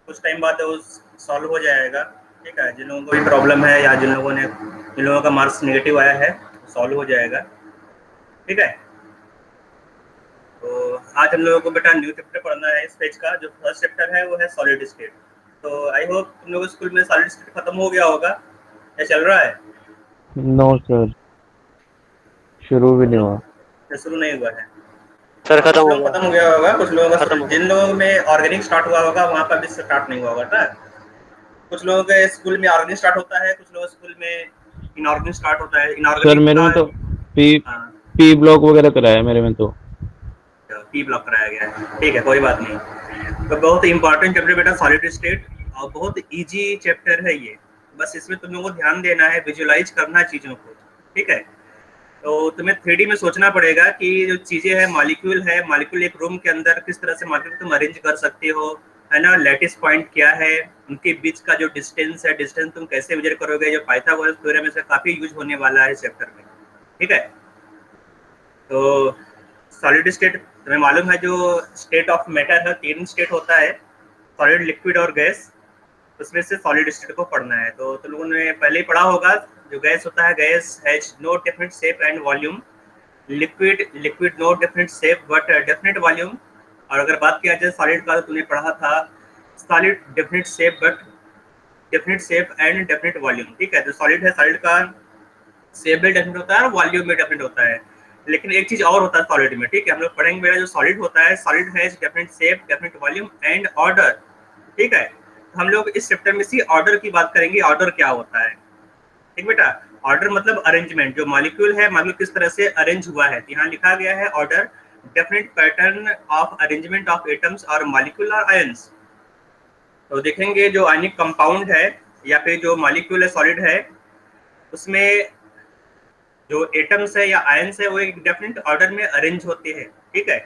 कुछ टाइम बाद वो सॉल्व हो जाएगा। ठीक है, जिन लोगों को भी प्रॉब्लम है या जिन लोगों का मार्क्स नेगेटिव आया है सॉल्व हो जाएगा। ठीक है, तो आज हम लोगों को बेटा न्यू चैप्टर पढ़ना है। इस पेज का जो फर्स्ट चैप्टर है वो है सॉलिड स्टेट। तो आई होप तुम लोग स्कूल में सॉलिड स्टेट खत्म हो गया होगा या चल रहा है? नो सर, शुरू भी नहीं हुआ। शुरू नहीं हुआ है सर खत्म कुछ हो लोग गया। खत्म हो गया होगा, कुछ लोगों खत्म का, हो जिन लोगों में ऑर्गेनिक स्टार्ट हुआ होगा वहाँ पर भी स्टार्ट नहीं हुआ होगा था। कुछ लोगों के स्कूल में ऑर्गेनिक स्टार्ट होता है, कुछ लोगों स्कूल में इनऑर्गेनिक स्टार्ट होता है। सर इनऑर्गेनिक मेरे का में तो पी हाँ, पी ब्लॉक वगैरह कराया मेरे में तो। पी ब्लॉक कराया गया है। ठीक है, कोई बात नहीं। तो बहुत इंपॉर्टेंट चैप्टर बेटा सॉलिड स्टेट, और बहुत इजी चैप्टर है ये। बस इसमें तुम लोगों को ध्यान देना है, विजुअलाइज करना है चीज़ों को। ठीक है, तो तुम्हें 3D में सोचना पड़ेगा कि जो चीज़ें हैं, मॉलिक्यूल है, मॉलिक्यूल एक रूम के अंदर किस तरह से मॉलिक्यूल तुम अरेंज कर सकते हो, है ना। लैटिस पॉइंट क्या है, उनके बीच का जो डिस्टेंस है, डिस्टेंस तुम कैसे मेजर करोगे, जो पाइथागोरस थ्योरम में से काफ़ी यूज होने वाला है इस चैप्टर में। ठीक है, तो सॉलिड स्टेट तुम्हें मालूम है, जो स्टेट ऑफ मैटर है 3 स्टेट होता है, सॉलिड, लिक्विड और गैस। उसमें से सॉलिड स्टेट को पढ़ना है। तो तुम लोगों ने पहले ही पढ़ा होगा, जो गैस होता है, gas has no definite shape and volume. Liquid no definite shape but definite volume. और अगर बात किया जाए सॉलिड का, तो तुमने पढ़ा था solid definite shape but definite shape and definite volume. ठीक है, तो सॉलिड है, सॉलिड का शेप भी डेफिनेट होता है और वॉल्यूम भी डेफिनेट होता है। लेकिन एक चीज और होता है सॉलिड में, ठीक है, हम लोग पढ़ेंगे मेरा जो सॉलिड होता है, solid has definite shape, definite volume and order. ठीक है, तो हम लोग इस चैप्टर में सी ऑर्डर की बात करेंगे, ऑर्डर क्या होता है। ठीक बेटा, ऑर्डर मतलब अरेंजमेंट, जो मॉलिक्यूल है, मॉलिक्यूल किस तरह से अरेंज हुआ है। यहाँ लिखा गया है order, definite pattern of arrangement of atoms और मॉलिक्यूल और आयंस। तो देखेंगे जो आयनिक कंपाउंड है या फिर जो मॉलिक्यूल है, सॉलिड है, उसमें जो एटम्स है या आयंस है वो एक डेफिनेट ऑर्डर में अरेंज होते हैं। ठीक है,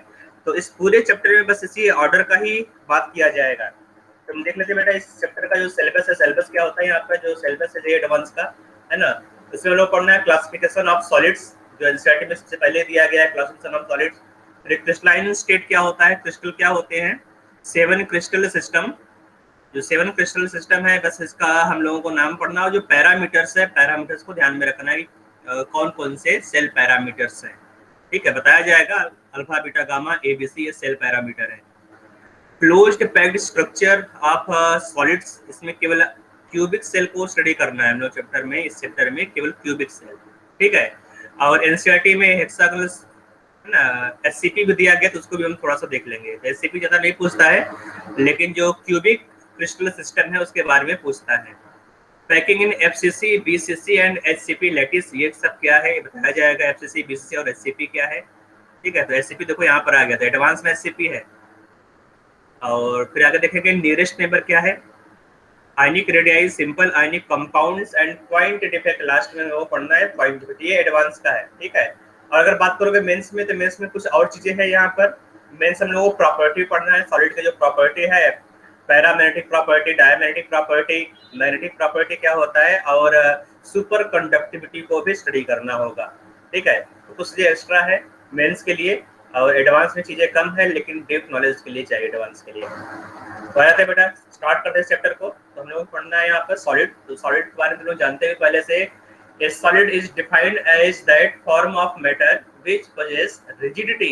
तो इस पूरे चैप्टर में बस इसी ऑर्डर का ही बात किया जाएगा। तो हम देख लेते हैं बेटा इस चैप्टर का जो सिलेबस है। सिलेबस क्या होता है, यहाँ का जो सिलेबस है एडवांस का, है ना। इसमें हम लोग पढ़ना है क्लासिफिकेशन ऑफ सॉलिड्स, जो एनसीईआरटी में सबसे पहले दिया गया है, क्लासिफिकेशन ऑफ सॉलिड्स। फिर क्रिस्टलाइन स्टेट क्या होता है, क्रिस्टल क्या होते हैं, 7 क्रिस्टल सिस्टम। जो 7 क्रिस्टल सिस्टम है, बस इसका हम लोगों को नाम पढ़ना, और जो पैरामीटर्स है, पैरामीटर्स को ध्यान में रखना है, कौन कौन से सेल पैरामीटर्स हैं। ठीक है, बताया जाएगा, अल्फा बीटा गामा ABC ये सेल पैरामीटर है। Closed packed structure of solids, इसमें केवल क्यूबिक सेल को स्टडी करना है हम लोग चैप्टर में। इस चैप्टर में केवल क्यूबिक सेल। ठीक है, और एनसीईआरटी में हेक्सागोनल है ना, एससीपी भी दिया गया, तो उसको भी हम थोड़ा सा देख लेंगे। एससीपी ज्यादा नहीं पूछता है, लेकिन जो क्यूबिक क्रिस्टल सिस्टम है उसके बारे में पूछता है। Packing in FCC, BCC and HCP lattice, ये सब क्या है ये बताया जाएगा। एफसीसी, बीसीसी और एचसीपी क्या है। ठीक है, तो एचसीपी देखो यहाँ पर आ गया था, एडवांस में एचसीपी है। और फिर आगे देखेंगे नियरेस्ट नेबर क्या है, ionic radii, simple ionic compounds and point defect, last में वो पढ़ना है पॉइंट डिफेक्ट, ये एडवांस का है। ठीक है, और अगर बात करोगे मेंस में, तो मेंस में कुछ और चीजें हैं यहाँ पर। मेंस हम लोगों को प्रॉपर्टी पढ़ना है, सॉलिड का जो प्रॉपर्टी है, paramagnetic property, diamagnetic property, magnetic property क्या होता है, और सुपर कंडक्टिविटी को भी स्टडी करना होगा। ठीक है, तो कुछ चीजें एक्स्ट्रा है मेंस के लिए, और एडवांस में चीजें कम है, लेकिन डीप नॉलेज के लिए चाहिए एडवांस के लिए। तो आया था बेटा, स्टार्ट करते हैं चैप्टर को। तो हम लोग पढ़ना है यहाँ पर सॉलिड। तो सॉलिड के बारे में लोग जानते हैं पहले से। A solid is defined as that form of matter which possess rigidity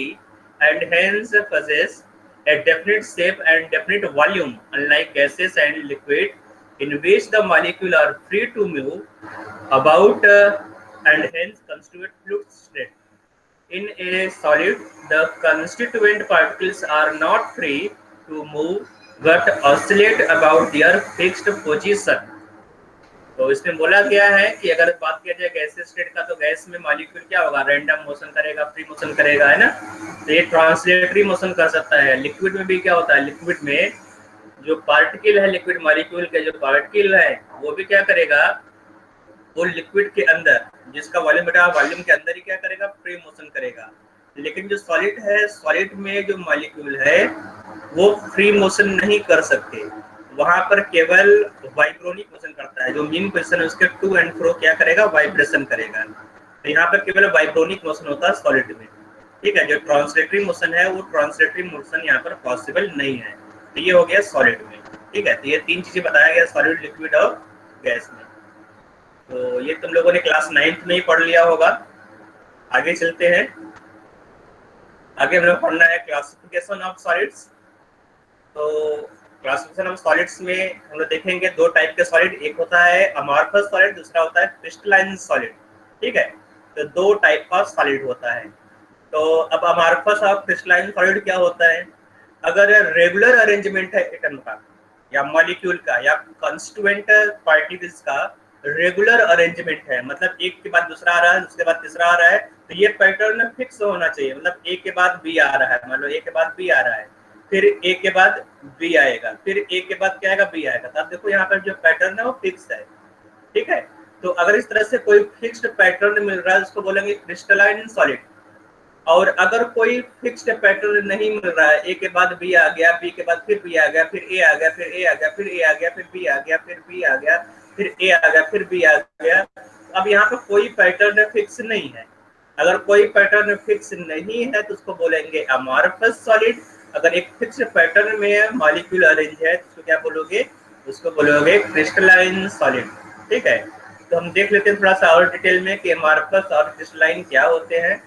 and hence possess a definite shape and definite volume, unlike gases and liquid, in which the molecule are free to move about and hence constitute fluid state. In a solid, the constituent particles are not free to move but oscillate about their fixed position. तो इसमें बोला गया है कि अगर बात किया जाए गैस स्टेट का, तो गैस में मॉलिक्यूल क्या होगा, रैंडम मोशन करेगा, फ्री मोशन करेगा, है ना। तो ये ट्रांसलेटरी मोशन कर सकता है। लिक्विड में भी क्या होता है, लिक्विड में जो पार्टिकल है, लिक्विड मॉलिक्यूल के जो पार्टिकल है, वो भी क्या करेगा, वो लिक्विड के अंदर, जिसका वॉल्यूम बेटा वॉल्यूम के अंदर ही क्या करेगा, फ्री मोशन करेगा। लेकिन जो सॉलिड है, सॉलिड में जो मॉलिक्यूल है वो फ्री मोशन नहीं कर सकते, वहां पर केवल वाइब्रोनिक मोशन करता है। जो मीन पोजिशन है उसके टू एंड फ्रो क्या करेगा, वाइब्रेशन करेगा। तो यहाँ पर केवल वाइब्रोनिक मोशन होता है सॉलिड में। ठीक है, जो ट्रांसलेटरी मोशन है वो ट्रांसलेटरी मोशन यहाँ पर पॉसिबल नहीं है। तो ये हो गया सॉलिड में। ठीक है, तो ये 3 चीजें बताया गया सॉलिड, लिक्विड और गैस में। तो ये तुम लोगों ने क्लास 9th में ही पढ़ लिया होगा। आगे चलते हैं। आगे हम लोग पढ़ना है क्लासिफिकेशन ऑफ सॉलिड्स। तो क्लासिफिकेशन ऑफ सॉलिड्स में हम लोग देखेंगे 2 टाइप के सॉलिड, एक होता है अमॉर्फस सॉलिड, दूसरा होता है क्रिस्टलाइन सॉलिड। ठीक है, तो 2 टाइप का सॉलिड होता है। तो अब अमॉर्फस और क्रिस्टलाइन सॉलिड क्या होता है? अगर रेगुलर अरेंजमेंट है एटम का या मॉलिक्यूल का या कंस्टिट्यूएंट पार्टिकल्स का रेगुलर अरेंजमेंट है, मतलब एक के बाद दूसरा आ रहा है, उसके बाद तीसरा आ रहा है, तो ये पैटर्न फिक्स होना चाहिए। मतलब ए के बाद बी आ रहा है, मान लो ए के बाद बी आ रहा है, फिर ए के बाद बी आएगा, फिर ए के बाद क्या आएगा, बी आएगा। तो आप देखो यहाँ पर जो पैटर्न है वो फिक्स है। ठीक है, तो अगर इस तरह से कोई फिक्स्ड पैटर्न मिल रहा है उसको बोलेंगे क्रिस्टलाइन सॉलिड। और अगर कोई फिक्स्ड पैटर्न नहीं मिल रहा है, ए के बाद बी आ गया, बी के बाद फिर बी आ गया, फिर ए आ गया, फिर ए आ गया, फिर ए आ गया, फिर बी आ गया, फिर बी आ गया, फिर ए आ गया, फिर बी आ गया, अब यहाँ पे कोई पैटर्न फिक्स नहीं है। अगर कोई पैटर्न फिक्स नहीं है तो उसको बोलेंगे अमॉर्फस सॉलिड। अगर एक फिक्स पैटर्न में मॉलिक्यूल अरेंज है तो उसको क्या बोलोगे? उसको बोलोगे क्रिस्टलाइन सॉलिड। ठीक है, तो हम देख लेते हैं थोड़ा सा और डिटेल में कि अमॉर्फस और क्रिस्टलाइन क्या होते हैं।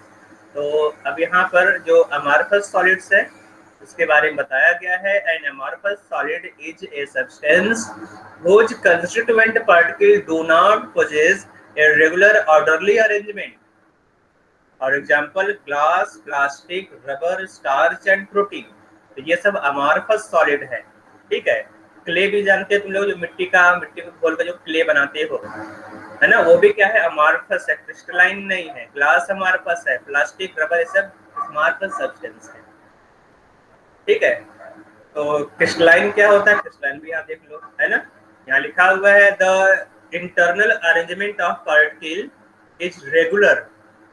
तो अब यहाँ पर जो अमॉर्फस सॉलिड्स है उसके बारे में बताया गया है। An amorphous solid is a substance whose constituent particle do not possess a regular orderly arrangement. For example glass, plastic, rubber, starch and protein. तो ये सब अमॉर्फस सॉलिड है। ठीक है, क्ले भी जानते हैं तुम लोग, जो मिट्टी को घोल कर जो क्ले बनाते हो, है ना, वो भी क्या है? अमॉर्फस है, क्रिस्टलाइन नहीं है। ग्लास अमॉर्फस है, प्लास्टिक, रबर, ये सब अमॉर्फस सब्सटेंस है। ठीक है, तो क्रिस्टलाइन क्या होता है? क्रिस्टलाइन भी यहाँ देख लो, है ना, यहाँ लिखा हुआ है the internal arrangement of particle is regular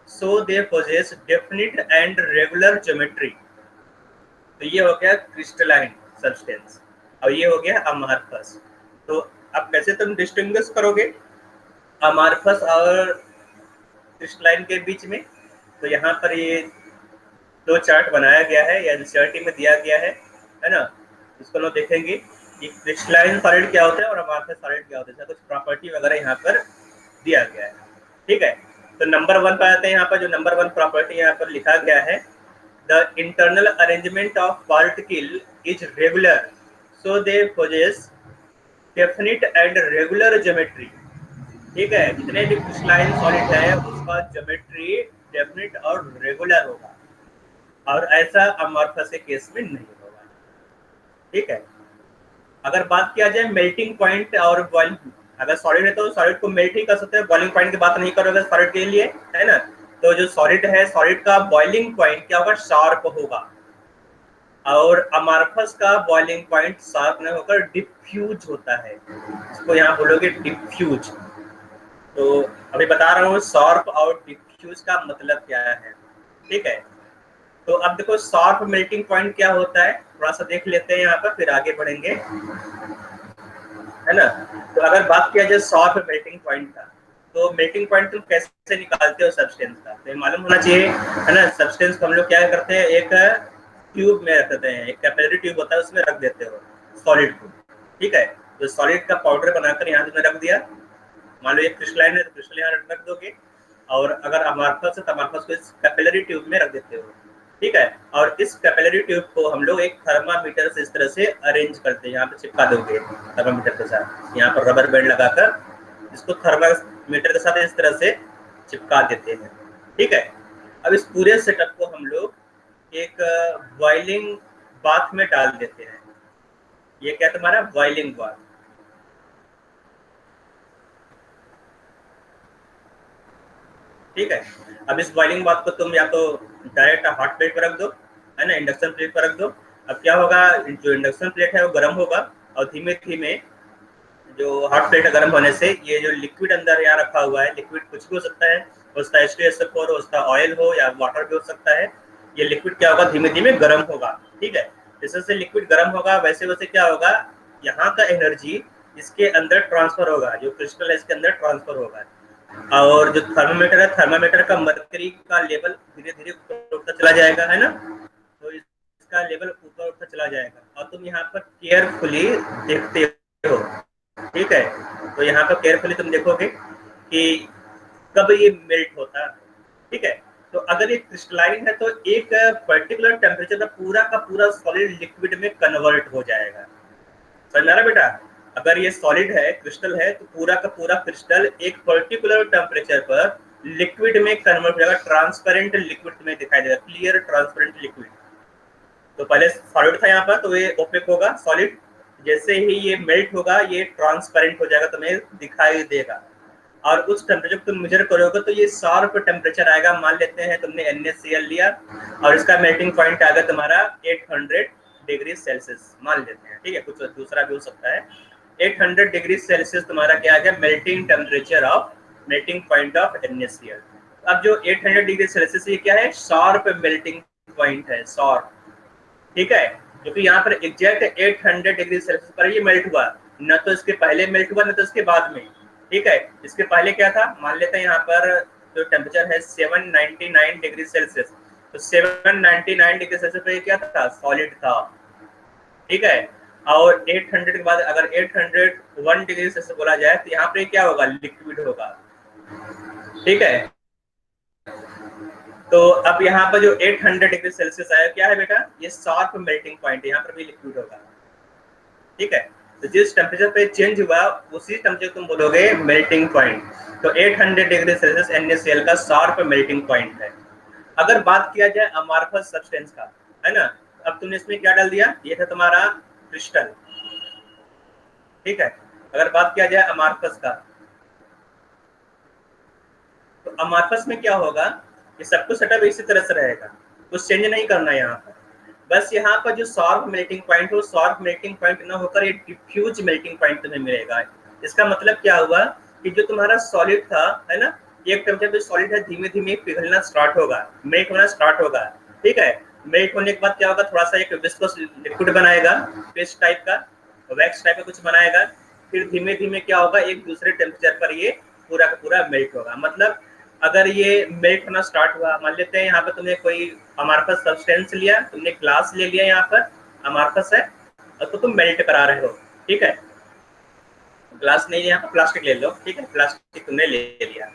so they possess definite and regular geometry. तो ये हो गया क्रिस्टलाइन सब्सटेंस और ये हो गया अमॉर्फस। तो अब कैसे तुम डिस्टिंग्विश करोगे अमॉर्फस और क्रिस्टलाइन के बीच में? तो यहाँ पर ये 2 चार्ट बनाया गया है या एनसीईआरटी में दिया गया है ना। इसको लोग देखेंगे कि क्रिस्टलाइन सॉलिड क्या होता है और अमॉर्फस सॉलिड क्या होता है, कुछ प्रॉपर्टी वगैरह यहाँ पर दिया गया है। ठीक है, तो नंबर 1 पे आते हैं। यहाँ पर जो नंबर 1 प्रॉपर्टी यहाँ पर लिखा गया है, the internal arrangement of particle is regular so they possess definite and regular geometry. ठीक है, जितने भी क्रिस्टलाइन सॉलिड है उसका ज्योमेट्री डेफिनिट और रेगुलर होगा, और ऐसा अमॉर्फस के केस में नहीं होगा। ठीक है, अगर बात किया जाए मेल्टिंग पॉइंट और बॉइलिंग, अगर सॉलिड है तो सॉलिड को मेल्ट ही कर सकते हैं, बॉइलिंग पॉइंट की बात नहीं करोगे सॉलिड के लिए, है ना। तो जो सॉलिड है, सॉलिड का बॉइलिंग पॉइंट क्या होगा? शार्प होगा। और अमॉर्फस का बॉइलिंग पॉइंट शार्प नहीं होकर डिफ्यूज होता है, इसको यहाँ बोलोगे डिफ्यूज। तो अभी बता रहा हूँ शार्प और डिफ्यूज का मतलब क्या है। ठीक है, तो अब देखो शार्प मेल्टिंग पॉइंट क्या होता है, थोड़ा सा देख लेते हैं यहाँ पर, फिर आगे बढ़ेंगे, है ना। तो अगर बात किया जाए शार्प मेल्टिंग पॉइंट का, तो मेल्टिंग पॉइंट तुम कैसे निकालते हो सब्सटेंस का? तो मालूम होना चाहिए, है ना। सब्सटेंस को हम लोग क्या करते हैं, एक ट्यूब में रख देते हैं, एक कैपिलरी ट्यूब होता है उसमें रख देते हो सॉलिड को। ठीक है, तो सॉलिड का पाउडर बनाकर यहाँ तुमने रख दिया, मान लो एक क्रिस्टलाइन है तो क्रिस्टल यहाँ रख दोगे, और अगर अमॉर्फस है तो अमॉर्फस को इस कैपिलरी ट्यूब में रख देते हो। ठीक है, और इस कैपिलरी ट्यूब को हम लोग एक थर्मामीटर से इस तरह से अरेंज करते हैं, यहाँ पे चिपका दोगे थर्मामीटर के साथ, यहाँ पर रबर बैंड लगाकर इसको थर्मामीटर के साथ इस तरह से चिपका देते हैं। ठीक है, अब इस पूरे सेटअप को हम लोग एक बॉइलिंग बाथ में डाल देते हैं। ये क्या तुम्हारा बॉइलिंग बाथ। ठीक है, अब इस बॉइलिंग बात को तुम या तो डायरेक्ट हॉट प्लेट पर रख दो, है ना, इंडक्शन प्लेट पर रख दो। अब क्या होगा, जो इंडक्शन प्लेट है वो गर्म होगा, और धीमे धीमे जो हॉट प्लेट गर्म होने से ये जो लिक्विड अंदर यहाँ रखा हुआ है, लिक्विड कुछ भी हो सकता है, उसका H2SO4 हो, उसका ऑयल हो या वाटर भी हो सकता है। ये लिक्विड क्या होगा, धीमे धीमे गर्म होगा। ठीक है, जैसे जैसे लिक्विड गर्म होगा वैसे वैसे क्या होगा, यहाँ का एनर्जी इसके अंदर ट्रांसफर होगा, जो क्रिस्टल है इसके अंदर ट्रांसफर होगा, और जो थर्मामीटर है, थर्मामीटर का मर्करी का लेवल धीरे धीरे उठता चला जाएगा, है ना। तो इस इसका लेवल ऊपर ऊपर चला जाएगा और तुम यहाँ पर केयरफुली देखते हो, ठीक है। तो यहाँ पर केयरफुली तुम देखोगे कि कब ये मेल्ट होता है, ठीक है। तो अगर ये क्रिस्टलाइन है तो एक पर्टिकुलर टेम्परेचर पर पूरा का पूरा सॉलिड लिक्विड में कन्वर्ट हो जाएगा। समझ में आ रहा बेटा? अगर ये सॉलिड है, क्रिस्टल है, तो पूरा का पूरा क्रिस्टल एक पर्टिकुलर टेम्परेचर पर लिक्विड में कन्वर्ट हो जाएगा, ट्रांसपेरेंट लिक्विड में दिखाई देगा, क्लियर ट्रांसपेरेंट लिक्विड। तो पहले सॉलिड था यहाँ पर, तो ये ओपेक होगा सॉलिड, जैसे ही ये मेल्ट होगा ये ट्रांसपेरेंट हो जाएगा, तुम्हें दिखाई देगा। और उस टेम्परेचर को तुम मेजर करोगे तो ये शार्प टेम्परेचर आएगा। मान लेते हैं तुमने NaCl लिया और इसका मेल्टिंग पॉइंट आएगा तुम्हारा 800 डिग्री सेल्सियस, मान लेते हैं, ठीक है, कुछ दूसरा भी हो सकता है। 800 डिग्री सेल्सियस तुम्हारा क्या आ गया, melting temperature of, melting point of NaCl। अब जो 800 डिग्री सेल्सियस ये क्या है, शार्प मेल्टिंग पॉइंट है, शार्प, ठीक है, क्योंकि यहाँ पर एग्जैक्ट 800 डिग्री सेल्सियस पर ये मेल्ट हुआ, न तो इसके पहले मेल्ट हुआ न तो इसके बाद में, ठीक है। इसके पहले क्या था, मान लेते हैं यहाँ पर जो टेम्परेचर है 799 डिग्री सेल्सियस, तो 799 डिग्री सेल्सियस पे क्या था, सॉलिड था, ठीक है। और 800 के बाद अगर 801 डिग्री सेल्सियस बोला जाए तो यहाँ पे क्या होगा, लिक्विड होगा, ठीक है। तो अब यहाँ पर जो 800 डिग्री सेल्सियस आया क्या है बेटा, ये शार्प मेल्टिंग पॉइंट, यहाँ पर भी लिक्विड होगा, ठीक है। तो जिस टेम्परेचर पे चेंज हुआ उसी टेम्परेचर तुम बोलोगे मेल्टिंग पॉइंट। तो 800 डिग्री सेल्सियस NaCl का शार्प मेल्टिंग पॉइंट है। अगर बात किया जाए अमार्फस सब्सटेंस का, है ना, अब तुमने इसमें क्या डाल दिया, ये था तुम्हारा क्रिस्टल, ठीक है। अगर बात किया जाए अमार्फस का, तो अमार्फस में क्या होगा, ये सब कुछ सेटअप इसी तरह से रहेगा, कुछ चेंज नहीं करना है यहाँ पर। बस यहाँ पर जो शार्प मेल्टिंग पॉइंट हो, शार्प मेल्टिंग पॉइंट ना होकर ये डिफ्यूज मेल्टिंग पॉइंट तुम्हें मिलेगा। इसका मतलब क्या हुआ कि जो तुम्हारा सॉलिड था, है ना, एक टेम्परेचर पे सॉलिड है, धीमे धीमे पिघलना स्टार्ट होगा, मेल्ट होना स्टार्ट होगा, ठीक है। मेल्ट होने के बाद क्या होगा, थोड़ा सा एक विस्कोस लिक्विड बनाएगा, पेस्ट टाइप का, वैक्स टाइप का कुछ बनाएगा, फिर धीमे धीमे क्या होगा, एक दूसरे टेम्परेचर पर ये पूरा का पूरा मेल्ट होगा। मतलब अगर ये मेल्ट होना स्टार्ट हुआ, मान लेते हैं यहाँ पर तुमने कोई अमार्फस सब्सटेंस लिया, तुमने ग्लास ले लिया, यहाँ पर अमार्फस है और तो तुम मेल्ट करा रहे हो, ठीक है। ग्लास नहीं, यहाँ पर प्लास्टिक ले लो, ठीक है, प्लास्टिक तुमने ले लिया,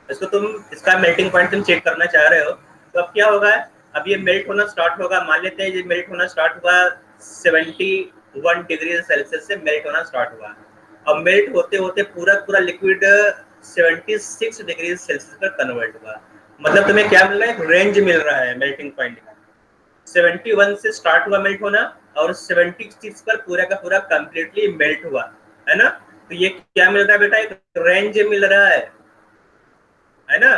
इसको तुम, इसका मेल्टिंग पॉइंट तुम चेक करना चाह रहे हो, तो अब क्या होगा, अब ये मेल्ट होना स्टार्ट होगा। मान लेते हैं ये मेल्ट होना स्टार्ट हुआ 71 डिग्री सेल्सियस से मेल्ट होना स्टार्ट हुआ, अब मेल्ट होते होते पूरा पूरा लिक्विड 76 डिग्री सेल्सियस पर कन्वर्ट हुआ। मतलब तुम्हें क्या मिल रहा है, एक रेंज मिल रहा है मेल्टिंग पॉइंट का। 71 से स्टार्ट हुआ मेल्ट होना और 76 पर पूरा का पूरा कंप्लीटली मेल्ट हुआ, है ना। तो ये क्या मिल रहा है बेटा, एक रेंज मिल रहा है ना।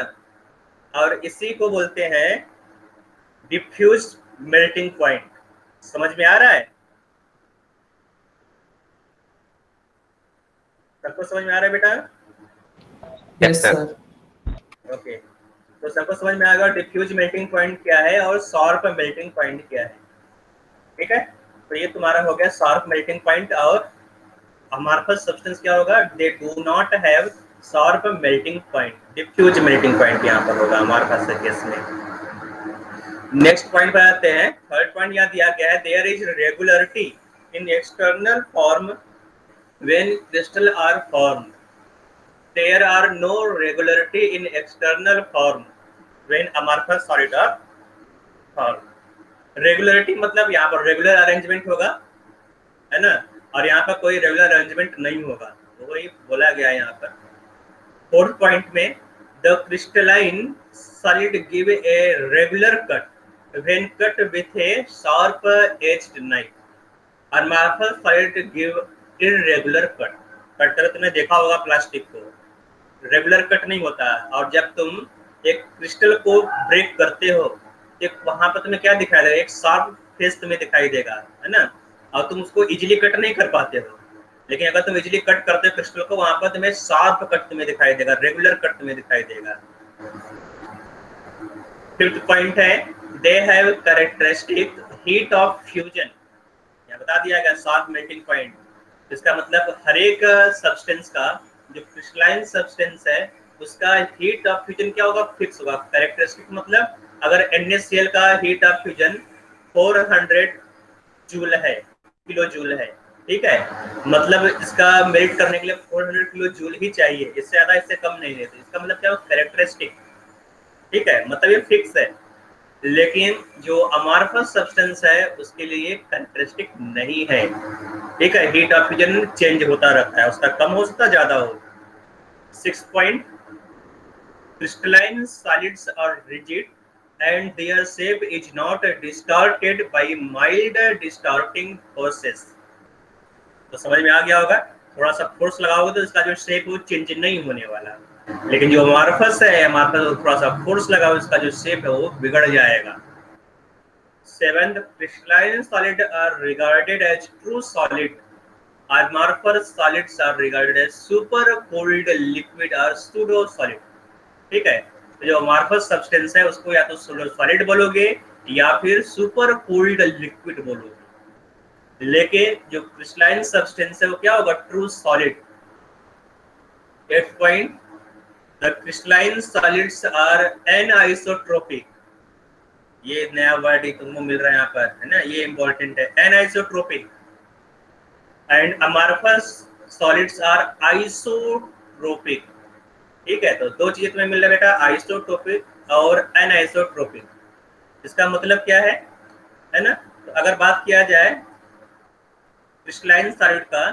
और इसी को बोलते हैं डिफ्यूज मेल्टिंग पॉइंट। समझ में आ रहा है, सबको समझ में आ रहा है बेटा? Yes sir. ओके, तो सबको समझ में आ गया डिफ्यूज मेल्टिंग पॉइंट क्या है और शार्प मेल्टिंग पॉइंट क्या है, ठीक है। तो ये तुम्हारा हो गया शार्प मेल्टिंग पॉइंट। और अमार्फस सब्सटेंस क्या होगा, they do not have sharp melting point, diffuse melting point यहाँ पर होगा अमार्फस के केस में। नेक्स्ट पॉइंट पर आते हैं, थर्ड पॉइंट यहाँ दिया गया है, there is regularity in external form when crystal are formed. There are no regularity in external form when amorphous solid are formed. Regularity मतलब यहाँ पर regular arrangement होगा, है ना, और यहाँ पर कोई regular arrangement नहीं होगा, तो वही बोला गया है यहाँ पर। फोर्थ पॉइंट में the crystalline solid give a regular cut when cut with a sharp edged knife. Amorphous solid give irregular cut. Cut कर तुमने देखा होगा प्लास्टिक को, रेगुलर कट नहीं होता। और जब तुम एक क्रिस्टल को ब्रेक करते हो, एक वहां पर तुम्हें क्या दिखाई देगा, एक शार्प फेस तुम्हें दिखाई देगा, है ना, और तुम उसको इजीली कट नहीं कर पाते हो। लेकिन अगर तुम इजीली कट करते हो क्रिस्टल को, वहां पर तुम्हें शार्प कट तुम्हें दिखाई देगा, रेगुलर कट तुम्हें दिखाई देगा। फिफ्थ पॉइंट है, they have characteristic heat of fusion. यहाँ बता दिया गया शार्प मेल्टिंग पॉइंट, इसका मतलब हर एक सब्सटेंस का जो क्रिस्टलाइन सब्सटेंस है उसका हीट ऑफ फ्यूजन क्या होगा, फिक्स होगा। कैरेक्टरिस्टिक मतलब अगर NaCl का हीट ऑफ फ्यूजन 400 जूल है, किलो जूल है, ठीक है। मतलब इसका मेल्ट करने के लिए 400 किलो जूल ही चाहिए, इससे ज्यादा इससे कम नहीं लेते। इसका मतलब क्या है, कैरेक्टरिस्टिक, ठीक है, मतलब ये फिक्स है। लेकिन जो अमार्फस सब्सटेंस है उसके लिए कैरेक्टरिस्टिक नहीं है, ठीक है। हीट ऑफ फ्यूजन चेंज होता रहता है, उसका कम हो सकता है, ज्यादा हो। 6 point, crystalline solids are rigid and their shape is not distorted by mild distorting forces। तो समझ में आ गया होगा, थोड़ा सा फोर्स लगाओगे तो इसका जो शेप वो चेंज नहीं होने वाला। लेकिन जो अमार्फस है, अमार्फस थोड़ा सा फोर्स लगाओ, इसका जो शेप है वो बिगड़ जाएगा। 7th, crystalline solid are regarded as true solid। Amorphous solids are regarded as super cooled liquid or pseudo solid, ठीक है। तो जो अमार्फस सब्सटेंस है उसको या तो सॉलिड बोलोगे या फिर सुपर कूल्ड लिक्विड बोलोगे। लेकिन जो क्रिस्टलाइन सब्सटेंस है वो क्या होगा, true solid. 8 point, the crystalline solids are anisotropic. ये नया वर्ड ही तुमको मिल रहा है यहाँ पर, है ना, ये इंपॉर्टेंट है, एनआइसोट्रोपिक। एंड अमार्फस सॉलिड्स आर आइसोट्रोपिक, ठीक है। तो दो चीजें तुम्हें मिल रहा है बेटा, आइसोट्रोपिक और एनआइसोट्रोपिक। इसका मतलब क्या है ना। तो अगर बात किया जाए क्रिस्टलाइन सॉलिड का,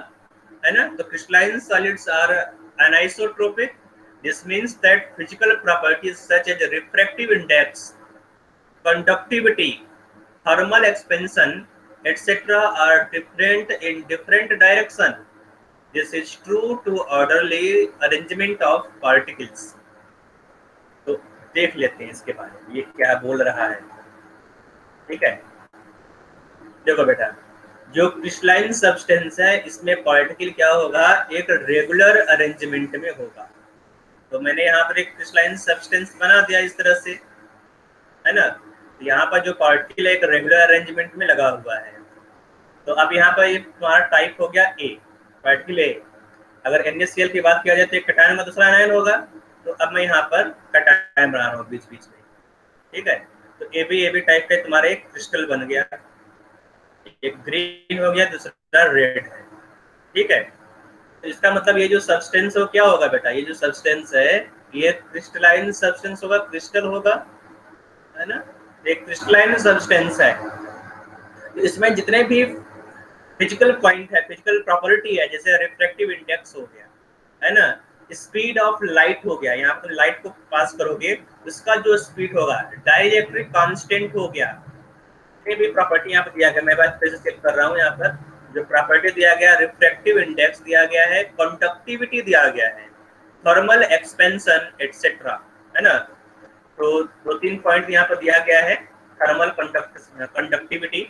है ना, तो crystalline solids are anisotropic. This means that physical properties such as refractive index, conductivity, thermal expansion, etc. are different in different direction. This is true to orderly arrangement of particles। तो देख लेते हैं इसके बारे में ये क्या बोल रहा है, ठीक है। देखो बेटा, जो क्रिस्टलाइन सब्सटेंस है इसमें पार्टिकल क्या होगा, एक रेगुलर अरेंजमेंट में होगा। तो मैंने यहाँ पर एक क्रिस्टलाइन सब्सटेंस बना दिया इस तरह से, है ना। यहाँ पर जो पार्टिकल एक रेगुलर अरेंजमेंट में लगा हुआ है। तो अब यहाँ पर ये तुम्हारा टाइप हो गया ए, पार्टिकल ए। अगर NaCl की बात किया जाए तो एक कटायन में दूसरा आयन होगा। तो अब मैं यहाँ पर कटायन बना रहा हूँ बीच बीच में, ठीक है। तो AB टाइप का तुम्हारा एक क्रिस्टल बन गया, एक ग्रीन हो गया, दूसरा रेड है, ठीक है। तो इसका मतलब ये जो सब्सटेंस हो क्या होगा बेटा, ये जो सब्सटेंस है ये क्रिस्टलाइन सब्सटेंस होगा, क्रिस्टल होगा, है ना। एक क्रिस्टलाइन सब्सटेंस है। तो इसमें जितने भी फिजिकल पॉइंट है, फिजिकल प्रॉपर्टी है, जैसे रिफ्रैक्टिव इंडेक्स हो गया, है ना, स्पीड ऑफ लाइट हो गया, यहाँ पर लाइट को पास करोगे उसका जो स्पीड होगा, डाइलेक्ट्रिक कांस्टेंट हो गया, ये भी प्रॉपर्टी यहाँ पर दिया गया। मैं बात फिर से चेक कर रहा हूँ, यहाँ पर जो प्रॉपर्टी दिया गया, रिफ्रैक्टिव इंडेक्स दिया गया है, कंडक्टिविटी दिया गया है, थर्मल एक्सपेंशन एटसेट्रा, है ना। तो 2-3 पॉइंट यहाँ पर दिया गया है, थर्मल कंडक्टिविटी,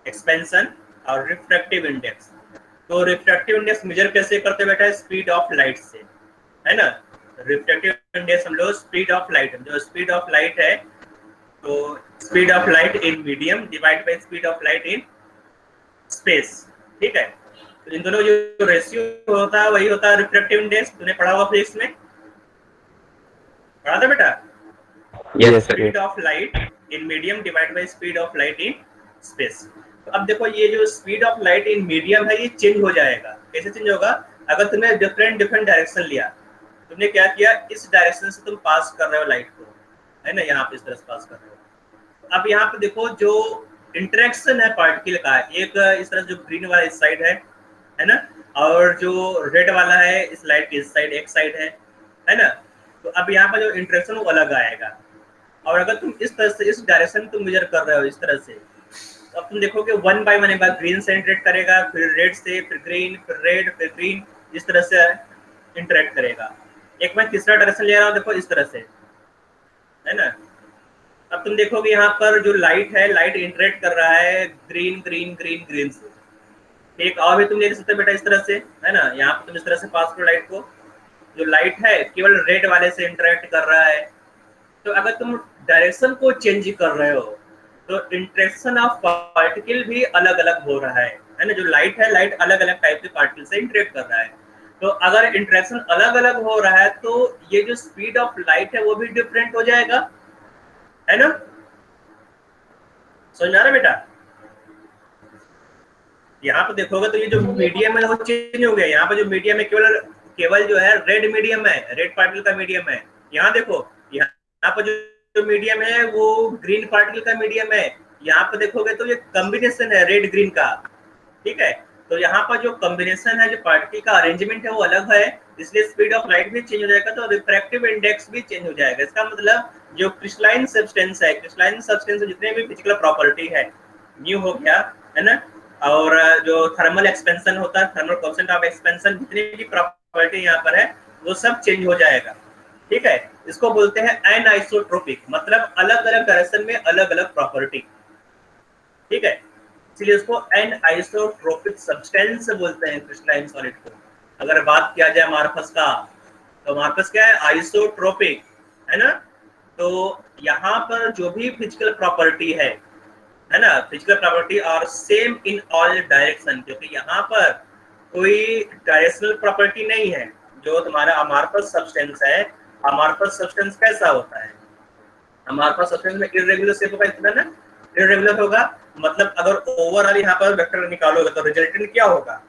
एक्सपेंशन और रिफ्रैक्टिव इंडेक्स। तो रिफ्रैक्टिव इंडेक्स मेजर कैसे करते बेटा, स्पीड ऑफ लाइट से, है ना। रिफ्रैक्टिव इंडेक्स हम लोग स्पीड ऑफ लाइट, जो स्पीड ऑफ लाइट है, तो speed of light in medium divide by speed of light in space, ठीक है। तो इन दोनों जो रेशियो होता है वही होता है रिफ्रैक्टिव इंडेक्स। तूने पढ़ा होगा फिजिक्स में, पढ़ा था बेटा, Yes, speed of light in medium divide by speed of light in space. तो अब देखो ये जो speed of light in medium है ये चेंज हो जाएगा। कैसे चेंज होगा, अगर तुमने डिफरेंट डायरेक्शन लिया, तुमने क्या किया, इस डायरेक्शन से तुम पास कर रहे हो लाइट को, है ना, यहाँ पे इस तरह से पास कर रहे हो। अब यहाँ पे देखो जो इंटरेक्शन है पार्टिकल का, एक इस तरह जो ग्रीन वाला इस साइड है ना, और जो रेड वाला है इस लाइट की इस साइड, एक साइड है ना। तो अब यहाँ पर जो इंटरेक्शन वो अलग आएगा। और अगर तुम इस तरह से इस डायरेक्शन तुम मेजर कर रहे हो इस तरह से, तो अब तुम देखोगे 1 बाय 1 एक बार ग्रीन से इंटरेक्ट करेगा, फिर रेड से, फिर ग्रीन, फिर रेड, फिर ग्रीन, इस तरह से इंटरेक्ट करेगा। एक मैं तीसरा डायरेक्शन ले रहा हूँ, देखो इस तरह से, है ना। अब तुम देखोगे यहाँ पर जो लाइट है, लाइट इंटरेक्ट कर रहा है ग्रीन ग्रीन ग्रीन ग्रीन से। एक और भी तुम ले सकते हो बेटा इस तरह से, है ना, यहाँ पर तुम इस तरह से पास करो लाइट को, जो लाइट है केवल रेड वाले से इंटरेक्ट कर रहा है। तो अगर तुम डायरेक्शन को चेंज कर रहे हो तो इंटरेक्शन ऑफ पार्टिकल भी अलग अलग हो रहा है ना। जो लाइट है, लाइट अलग अलग टाइप के पार्टिकल से इंटरेक्ट कर रहा है। तो अगर इंटरेक्शन अलग अलग हो रहा है तो ये जो स्पीड ऑफ लाइट है वो भी डिफरेंट हो जाएगा, है ना। समझ में आ रहा है बेटा? यहाँ पे देखोगे तो ये जो मीडियम है वो चेंज हो गया। यहाँ पे जो मीडियम है केवल केवल जो है रेड मीडियम है, रेड पार्टिकल का मीडियम है। यहाँ देखो, यहाँ पर जो मीडियम है वो ग्रीन पार्टिकल का मीडियम है। यहाँ पे देखोगे तो ये कॉम्बिनेशन है रेड ग्रीन का, ठीक है। तो यहाँ पर जो कॉम्बिनेशन है, जो पार्टिकल का अरेंजमेंट है वो अलग है, इसलिए स्पीड ऑफ लाइट भी चेंज हो जाएगा, तो रिफ्रैक्टिव इंडेक्स भी चेंज हो जाएगा। इसका मतलब जो क्रिस्टलाइन सब्सटेंस है, क्रिस्टलाइन सब्सटेंस जितने भी फिजिकल प्रॉपर्टी है, न्यू हो गया है ना, और जो थर्मल एक्सपेंशन होता है, थर्मल कोएफिशिएंट ऑफ एक्सपेंशन, जितनी भी प्रॉपर्टी यहाँ पर है वो सब चेंज हो जाएगा, ठीक है। इसको बोलते हैं एनाइसोट्रोपिक, मतलब अलग अलग डायरेक्शन में अलग अलग प्रॉपर्टी, ठीक है। इसलिए उसको एनाइसोट्रोपिक सब्सटेंस बोलते हैं क्रिस्टलाइन सॉलिड को। अगर बात किया जाए अमारफस का, तो अमारफस क्या है? आइसोट्रोपिक, है ना। तो यहाँ पर जो भी फिजिकल प्रॉपर्टी है ना, physical property are same in all direction, क्योंकि यहाँ पर कोई डायरेक्शनल प्रॉपर्टी नहीं है। जो तुम्हारा अमारफस सब्सटेंस है, अमारफस सब्सटेंस कैसा होता है? अमारफस सब्सटेंस में इररेगुलर शेप होगा, इतना ना इररेगुलर होगा, मतलब अगर ओवरऑल यहाँ पर वेक्टर निकालोगे तो रिजल्टेंट क्या होगा?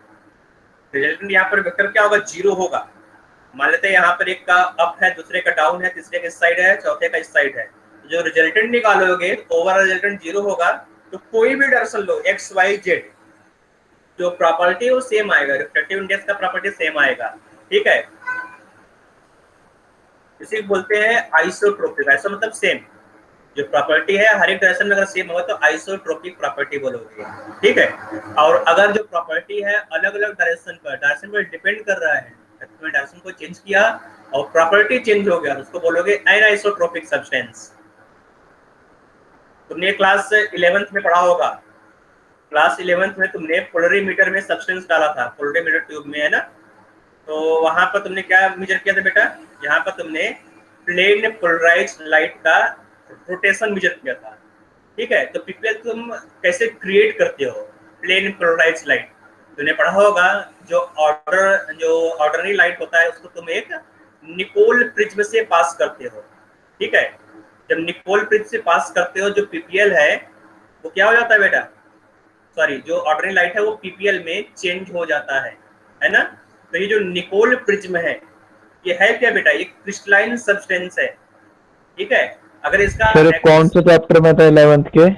रिजल्टेंट यहाँ पर वेक्टर क्या होगा? 0 होगा। मान लेते हैं यहाँ पर एक का अप है, दूसरे का डाउन है, तीसरे का इस साइड है, चौथे का इस साइड है। जो रिजल्टेंट निकालोगे ओवरऑल रिजल्टेंट 0 होगा। तो कोई भी डायरेक्शन लो, एक्स वाई जेड, जो प्रॉपर्टी वो सेम आएगा, रिफ्रैक्टिव इंडेक्स का प्रॉपर्टी सेम आएगा, ठीक है। इसी बोलते हैं आइसोट्रोपिक। आइसो मतलब सेम, जो प्रॉपर्टी है हर एक डायरेक्शन में अगर सेम होगा तो आइसोट्रोपिक प्रॉपर्टी बोलोगे, ठीक है। और अगर जो प्रॉपर्टी है अलग अलग डायरेक्शन पर डिपेंड कर रहा है, तुमने डायरेक्शन को चेंज किया और प्रॉपर्टी चेंज हो गया, उसको बोलोगे एनाइसोट्रोपिक सब्सटेंस। तुमने क्लास 11th में पढ़ा होगा, क्लास 11th में तुमने पोलरीमीटर में सब्सटेंस डाला था, पोलरीमीटर ट्यूब में, है ना। तो वहां पर तुमने क्या मेजर किया था बेटा? यहाँ पर तुमने प्लेन पोलराइज्ड लाइट का रोटेशन मेजर किया था, ठीक है। तो पीपीएल तुम कैसे क्रिएट करते हो प्लेन पोलराइज्ड लाइट? तुमने पढ़ा होगा जो ऑर्डिनरी लाइट होता है उसको तुम एक निकोल प्रिज्म से पास करते हो, ठीक है। जब निकोल प्रिज्म से पास करते हो, जो पीपीएल है वो क्या हो जाता है बेटा? सॉरी, जो ऑर्डिनरी लाइट है वो पीपीएल में चेंज हो जाता है ना। तो ये जो निकोल प्रिज्म है ये है क्या बेटा? ये क्रिस्टलाइन सब्सटेंस है, ठीक है। अगर इसका सर कौन से चैप्टर में था 11th के?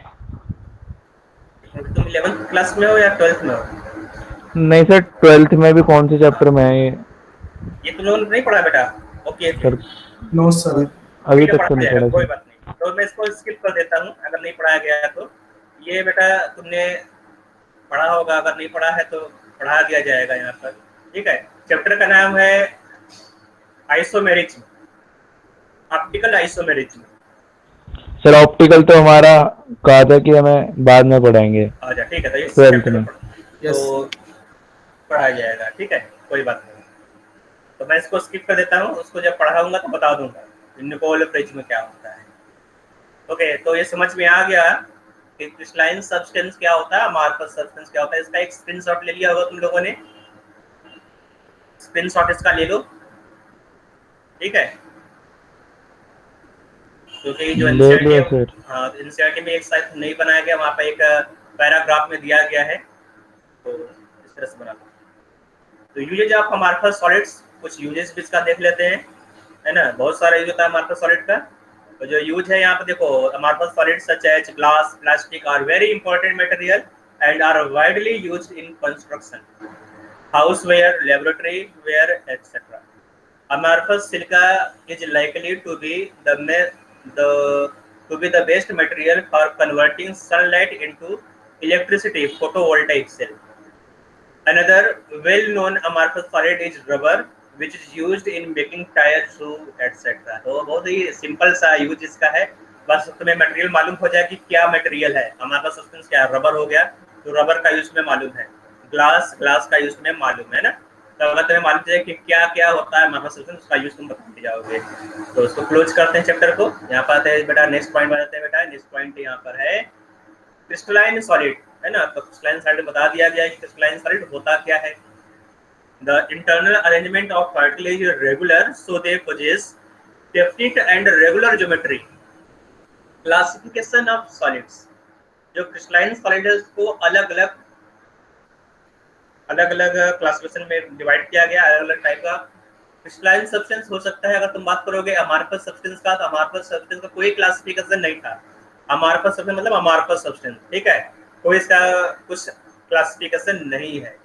तुम 11th क्लास में हो या 12th में हो? नहीं सर, 12th में भी कौन से चैप्टर में है ये तुम लोगों ने नहीं पढ़ा बेटा? ओके सर, नो सर, अभी तक तो नहीं पढ़ा कोई सर। बात नहीं, तो मैं इसको स्किप कर देता हूँ अगर नहीं पढ़ाया गया तो। ये बेटा तुमने पढ़ा होगा, अगर नहीं पढ़ा है तो पढ़ा दिया जाएगा यहाँ पर, ठीक है। चैप्टर का नाम है isomerism, optical isomerism. Sir optical तो हमारा कहा था कि हमें बाद में पढ़ाएंगे। अच्छा ठीक है, तो इस 12th चैप्टर में। में तो पढ़ाया जाएगा, ठीक है, कोई बात नहीं। तो मैं इसको स्किप कर देता हूँ, उसको जब पढ़ाऊंगा तो बता दूंगा निकोल प्रिज्म क्या होता है। ओके, तो ये समझ में आ गया कि क्रिस्टलाइन सब्सटेंस क्या होता है, अमारफस सब्सटेंस क्या होता है। इसका एक स्क्रीनशॉट ले लिया होगा तुम लोगों ने, स्क्रीनशॉट इसका ले लो, ठीक है। क्योंकि जो एनसीईआरटी में एक साइट नहीं बनाया गया, वहाँ पे एक पैराग्राफ में दिया गया है, तो इस तरह से बना लो। तो यूजेज ऑफ अमारफस सॉलिड्स, कुछ यूजेज भी इसका देख लेते हैं, है ना। बहुत सारा यूज होता है अमारफस सॉलिड का। तो जो यूज है यहाँ पे देखो, amorphous solid such as glass, plastic are very important material and are widely used in construction, houseware, laboratory ware etcetera. Amorphous silica is likely to be the best material for converting sunlight into electricity, photovoltaic cell. Another well-known amorphous solid is rubber, which is used in making tires, shoe, etc. तो बहुत ही simple सा use इसका है, बस तुम्हें material मालूम हो जाए कि क्या मटेरियल है। अमारफस सब्सटेंस क्या है? रबर हो गया, तो रबर का यूज में मालूम है। ग्लास का यूज में मालूम है ना। तो अगर तुम्हें मालूम चले कि क्या क्या होता है अमारफस सब्सटेंस, उसका यूज तुम बताते जाओगे। तो उसको क्लोज करते हैं चैप्टर को। यहाँ पर आते हैं बेटा, नेक्स्ट पॉइंट बताते हैं बेटा। नेक्स्ट पॉइंट यहाँ पर है क्रिस्टलाइन सॉलिड, है ना। तो क्रिस्टलाइन सॉलिड बता दिया गया कि क्रिस्टलाइन सॉलिड होता क्या है। The internal arrangement of particles is regular, so they possess definite and regular geometry. Classification of solids. जो क्रिस्टलाइन सॉलिड है उसको अलग अलग क्लासिफिकेशन में डिवाइड किया गया, अलग अलग टाइप का क्रिस्टलाइन सब्सटेंस हो सकता है। अगर तुम बात करोगे अमार्फस सब्सटेंस का, तो अमार्फस सब्सटेंस का कोई क्लासिफिकेशन नहीं था। अमार्फस सब्सटेंस मतलब अमार्फस सब्सटेंस, ठीक है, कोई इसका कुछ क्लासिफिकेशन नहीं है।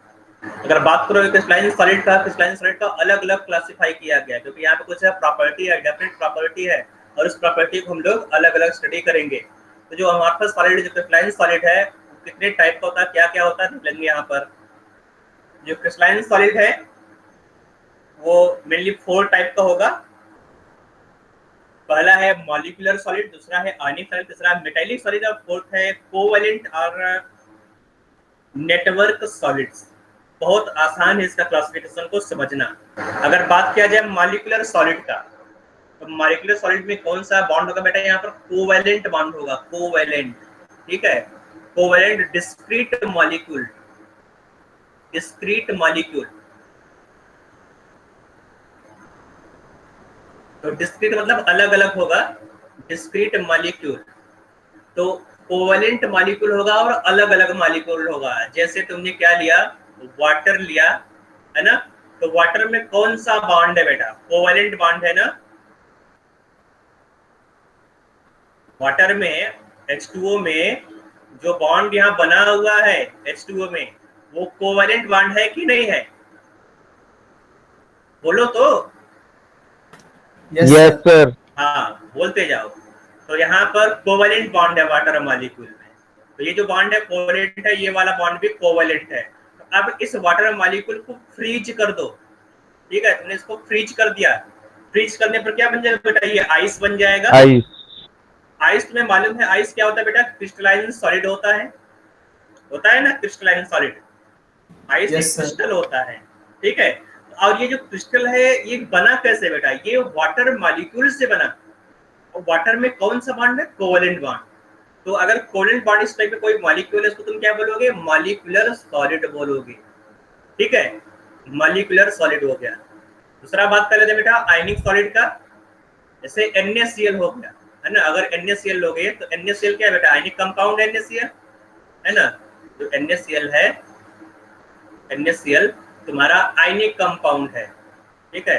अगर बात करोगे क्रिस्टलाइन सॉलिड का अलग अलग क्लासिफाई किया गया है, क्योंकि यहाँ पे कुछ प्रॉपर्टी है, डेफिनेट प्रॉपर्टी है, और उस प्रॉपर्टी को हम लोग अलग अलग स्टडी करेंगे। तो जो अमार्फस सॉलिड, जो क्रिस्टलाइन सॉलिड है, कितने टाइप का होता है, क्या क्या होता है, देख लेंगे यहाँ पर। जो क्रिस्टलाइन सॉलिड है वो मेनली 4 टाइप का होगा। पहला है मॉलिक्यूलर सॉलिड, दूसरा है आयनिक सॉलिड, तीसरा मेटालिक सॉलिड, और फोर्थ है कोवैलेंट और नेटवर्क सॉलिड्स। बहुत आसान है इसका क्लासिफिकेशन को समझना। अगर बात किया जाए मॉलिक्यूलर सॉलिड का, तो मॉलिक्यूलर सॉलिड में कौन सा बॉन्ड होगा बेटा, यहाँ पर कोवैलेंट बॉन्ड होगा, कोवैलेंट, ठीक है, covalent discrete molecule, discrete molecule. तो डिस्क्रीट मतलब अलग अलग होगा, डिस्क्रीट मॉलिक्यूल। तो कोवैलेंट मॉलिक्यूल होगा और अलग अलग मॉलिक्यूल होगा। जैसे तुमने क्या लिया, वाटर लिया, है ना, तो वाटर में कौन सा बॉन्ड है बेटा, कोवैलेंट बॉन्ड है ना। वाटर में H2O में जो बॉन्ड यहाँ बना हुआ है H2O में, वो कोवैलेंट बॉन्ड है कि नहीं है, बोलो तो। Yes yes sir. सर। हाँ, बोलते जाओ। तो यहाँ पर कोवैलेंट बॉन्ड है वाटर मॉलिक्यूल में। तो ये जो बॉन्ड है कोवैलेंट है, ये वाला बॉन्ड भी कोवैलेंट है। तो अब इस वाटर मॉलिक्यूल को फ्रीज कर दो, ठीक है, तुमने इसको फ्रीज कर दिया। फ्रीज करने पर क्या बन जाएगा बेटा, ये आइस बन जाएगा। आइस। आइस तुम्हें मालूम है आइस क्या होता है बेटा, क्रिस्टलाइन सॉलिड होता है ना क्रिस्टलाइन सॉलिड। आइस एक यस सर। क्रिस्टल होता है, ठीक है। और ये जो क्रिस्टल है ये बना कैसे बेटा, ये वाटर मॉलिक्यूल से बना। और वाटर में कौन सा बॉन्ड है, कोवैलेंट बॉन्ड। तो अगर कोवैलेंट बॉन्ड इस टाइप में कोई मॉलिक्यूल है, उसको तुम क्या बोलोगे, मॉलिक्यूलर सॉलिड बोलोगे, ठीक है, मॉलिक्यूलर सॉलिड हो गया। दूसरा बात कर लेते हैं बेटा आयनिक सॉलिड का। जैसे NaCl हो गया, है ना, अगर NaCl लोगे तो NaCl क्या है बेटा, आयनिक कंपाउंड NaCl, है ना। जो NaCl है, NaCl तुम्हारा आयनिक कंपाउंड है, ठीक है।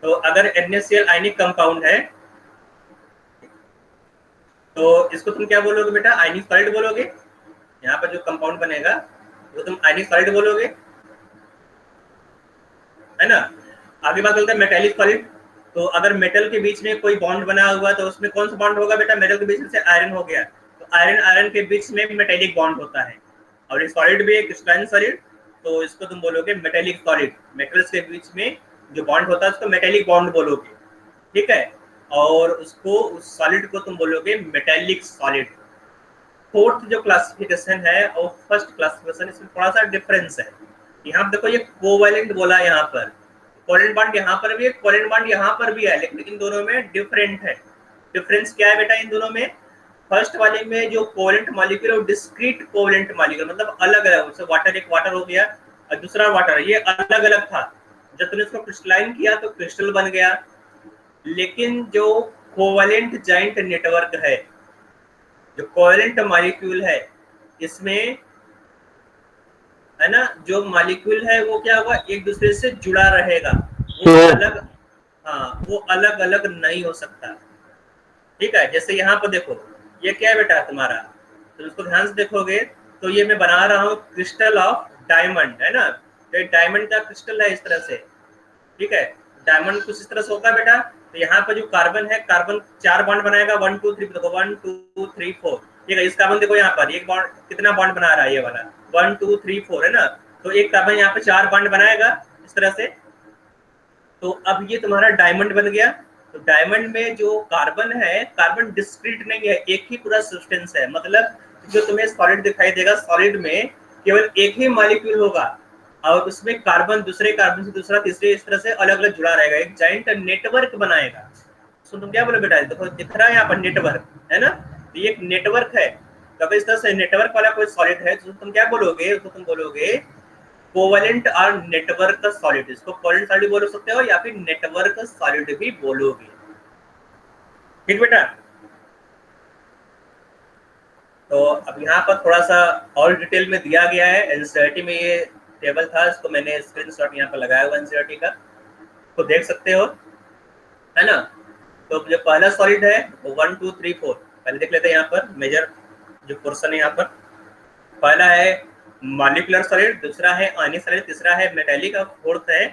तो अगर NaCl आयनिक कंपाउंड है तो इसको तुम क्या बोलोगे बेटा, आयनिक सॉलिड बोलोगे। यहाँ पर जो कंपाउंड बनेगा वो तुम आयनिक सॉलिड बोलोगे, है ना। आगे बात करते हैं मेटालिक सॉलिड। तो अगर मेटल के बीच में कोई बॉन्ड बना हुआ तो उसमें कौन सा बॉन्ड होगा बेटा, मेटल के बीच में से आयरन हो गया, तो आयरन आयरन के बीच में मेटालिक बॉन्ड होता है। और ये सॉलिड भी है क्रिस्टलाइन सॉलिड, तो इसको तुम बोलोगे मेटालिक सॉलिड। मेटल्स के बीच में जो बॉन्ड होता है उसको मेटालिक बॉन्ड बोलोगे, ठीक है। और उसको उस सॉलिड को तुम बोलोगे मेटालिक सॉलिड। फोर्थ जो क्लासिफिकेशन है और फर्स्ट क्लासिफिकेशन, इसमें थोड़ा सा डिफरेंस है। यहाँ देखो ये कोवैलेंट बोला, यहाँ पर कोवैलेंट बॉन्ड यहाँ पर भी है, कोवैलेंट बॉन्ड यहाँ पर भी है, लेकिन इन दोनों में डिफरेंट है। डिफरेंस क्या है बेटा इन दोनों में, फर्स्ट वाले में जो कोवैलेंट मॉलिक्यूल है वो डिस्क्रीट कोवैलेंट मॉलिक्यूल, मतलब अलग अलग। जैसे वाटर एक वाटर हो गया और दूसरा वाटर, ये अलग अलग था। जब तुमने इसको क्रिस्टलाइन किया तो क्रिस्टल बन गया। लेकिन जो कोवैलेंट जॉइंट नेटवर्क है, जो कोवैलेंट मॉलिक्यूल है, इसमें, है ना, जो मॉलिक्यूल है वो क्या होगा, एक दूसरे से जुड़ा रहेगा, वो अलग, हाँ, वो अलग अलग नहीं हो सकता, ठीक है। जैसे यहाँ पर देखो ये क्या है बेटा तुम्हारा, तो उसको ध्यान से देखोगे तो ये मैं बना रहा हूँ क्रिस्टल ऑफ डायमंड, है ना। तो डायमंड का क्रिस्टल है इस तरह से, ठीक है। डायमंड कुछ इस तरह से होगा बेटा। तो यहाँ पर जो कार्बन है, कार्बन 4 बॉन्ड बनाएगा, 1 2 3, देखो 1 2 3 4, ठीक है। इस कार्बन देखो यहाँ पर एक बॉन्ड कितना बॉन्ड बना रहा है, ये वाला 1 2 3 4, है ना। तो एक कार्बन यहाँ पे 4 बॉन्ड बनाएगा इस तरह से। तो अब ये तुम्हारा डायमंड बन गया। तो डायमंड में जो कार्बन है, कार्बन डिस्क्रीट नहीं है, एक ही पूरा सब्सटेंस है। मतलब जो तुम्हें सॉलिड दिखाई देगा, सॉलिड में केवल एक ही मॉलिक्यूल होगा और उसमें कार्बन दूसरे कार्बन से दूसरा तीसरे इस तरह से अलग अलग जुड़ा रहेगा, एक जॉइंट नेटवर्क बनाएगा। तो तुम क्या बोलो बेटा, देखो दिख रहा है यहाँ पर नेटवर्क, है ना। तो ये एक नेटवर्क है। तो अगर इस तरह से नेटवर्क वाला कोई सॉलिड है तो तुम क्या बोलोगे, उसको तुम बोलोगे कोवैलेंट और नेटवर्क सॉलिड। इसको कोवैलेंट सॉलिड बोल सकते हो या फिर नेटवर्क सॉलिड भी बोलोगे, ठीक बेटा। तो अब यहाँ पर थोड़ा सा और डिटेल में दिया गया है। एनसीईआरटी में ये टेबल था, इसको मैंने स्क्रीनशॉट यहाँ पर लगाया हुआ एनसीईआरटी का, तो देख सकते हो, है ना। तो जो पहला सॉलिड है वो 1 2 3 4 पहले देख लेते हैं। यहाँ पर मेजर जो पोर्शन है, यहाँ पर पहला है मॉलिक्यूलर सॉलिड, दूसरा है आयनिक सॉलिड, तीसरा है मेटेलिक और फोर्थ है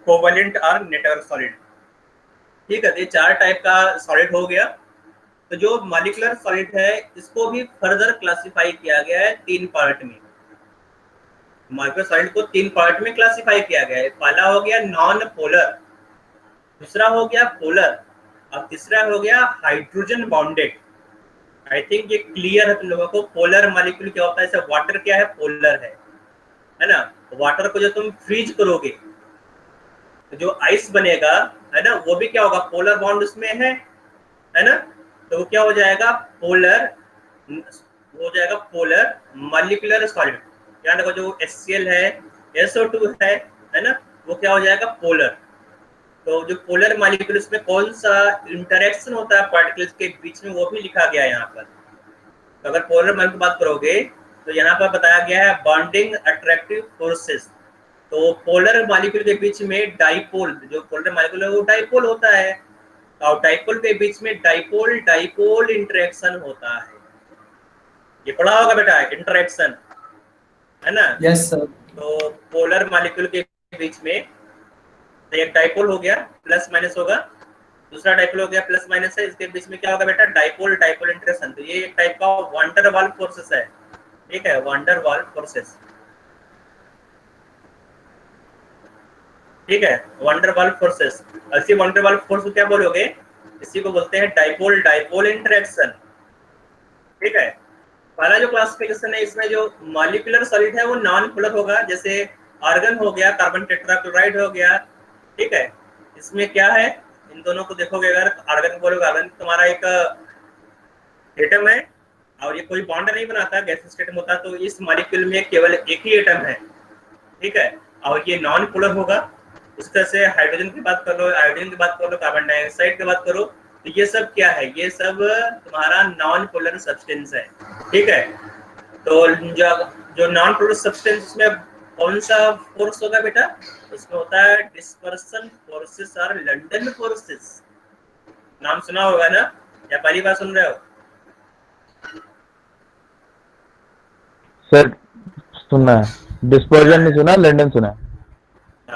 कोवैलेंट और नेटवर्क सॉलिड। ठीक है, तो ये 4 टाइप का सॉलिड हो गया। तो जो मॉलिक्यूलर सॉलिड है इसको भी फर्दर क्लासिफाई किया गया है 3 पार्ट में। मॉलिक्यूलर सॉलिड को 3 पार्ट में क्लासिफाई किया गया है। पहला हो गया नॉन पोलर, दूसरा हो गया पोलर और तीसरा हो गया हाइड्रोजन बॉन्डेड। आई थिंक ये क्लियर है तुम लोगों को। पोलर मॉलिक्यूल क्या होता है, जैसे वाटर क्या है, पोलर है ना। वाटर को जो तुम फ्रीज करोगे तो जो आइस बनेगा, है ना, वो भी क्या होगा, पोलर बॉन्ड उसमें है ना। तो वो क्या हो जाएगा, पोलर हो जाएगा, पोलर मॉलिक्यूलर सॉलिड। यानी देखो जो HCl है, SO2 है ना, वो क्या हो जाएगा, पोलर। तो जो पोलर मॉलिक्यूल्स में कौन सा इंटरेक्शन होता है पार्टिकल्स के बीच में, वो भी लिखा गया है यहाँ पर। तो अगर पोलर मॉलिक्यूल की बात करोगे तो यहाँ पर बताया गया है बॉन्डिंग अट्रैक्टिव फोर्सेस। तो पोलर मॉलिक्यूल के बीच में डाइपोल, जो पोलर मॉलिक्यूल है वो डाइपोल होता है, और डाइपोल के बीच में डाइपोल डाइपोल इंटरेक्शन होता है। ये पढ़ा होगा बेटा, इंटरेक्शन, है ना। Yes sir. तो पोलर मॉलिक्यूल के बीच में तो एक डाइपोल हो गया, प्लस माइनस होगा, दूसरा डाइपोल हो गया, प्लस माइनस है, इसके बीच में क्या होगा बेटा, डाइपोल डाइपोल इंटरेक्शन। तो ये एक टाइप का वान डेर वाल फोर्सेस है। ठीक है, वान डेर वाल फोर्सेस। ठीक है, वान डेर वाल फोर्सेस। इसी वान डेर वाल फोर्स को क्या बोलोगे, इसी को बोलते हैं डाइपोल डाइपोल इंटरेक्शन। ठीक है, पहला जो क्लासिफिकेशन है इसमें जो मॉलिक्यूलर सॉलिड है वो नॉन पोलर होगा, जैसे आर्गन हो गया, कार्बन टेट्राक्लोराइड हो गया। ठीक है, इसमें क्या है, इन दोनों को देखोगे, अगर आर्गन बोलोगे, आर्गन तुम्हारा एक एटम है और ये कोई बॉन्ड नहीं बनाता, गैस स्टेट में होता, तो इस मॉलिक्यूल में केवल एक ही एटम है। ठीक है, और ये नॉन पोलर होगा। इस तरह से हाइड्रोजन की बात कर लो, आयोडीन की बात कर लो, कार्बन डाइऑक्साइड की बात करो, तो ये सब क्या है, ये सब तुम्हारा नॉन पोलर सब्सटेंस है। ठीक है, तो जो नॉन पोलर सब्सटेंस में कौन सा फोर्स होगा बेटा, उसमें होता है डिस्पर्सन फोर्सेस और लंडन फोर्सेस। नाम सुना होगा ना, या पहली बार सुन रहे हो? सर सुना है, डिस्पर्जन नहीं सुना, लंदन सुना है।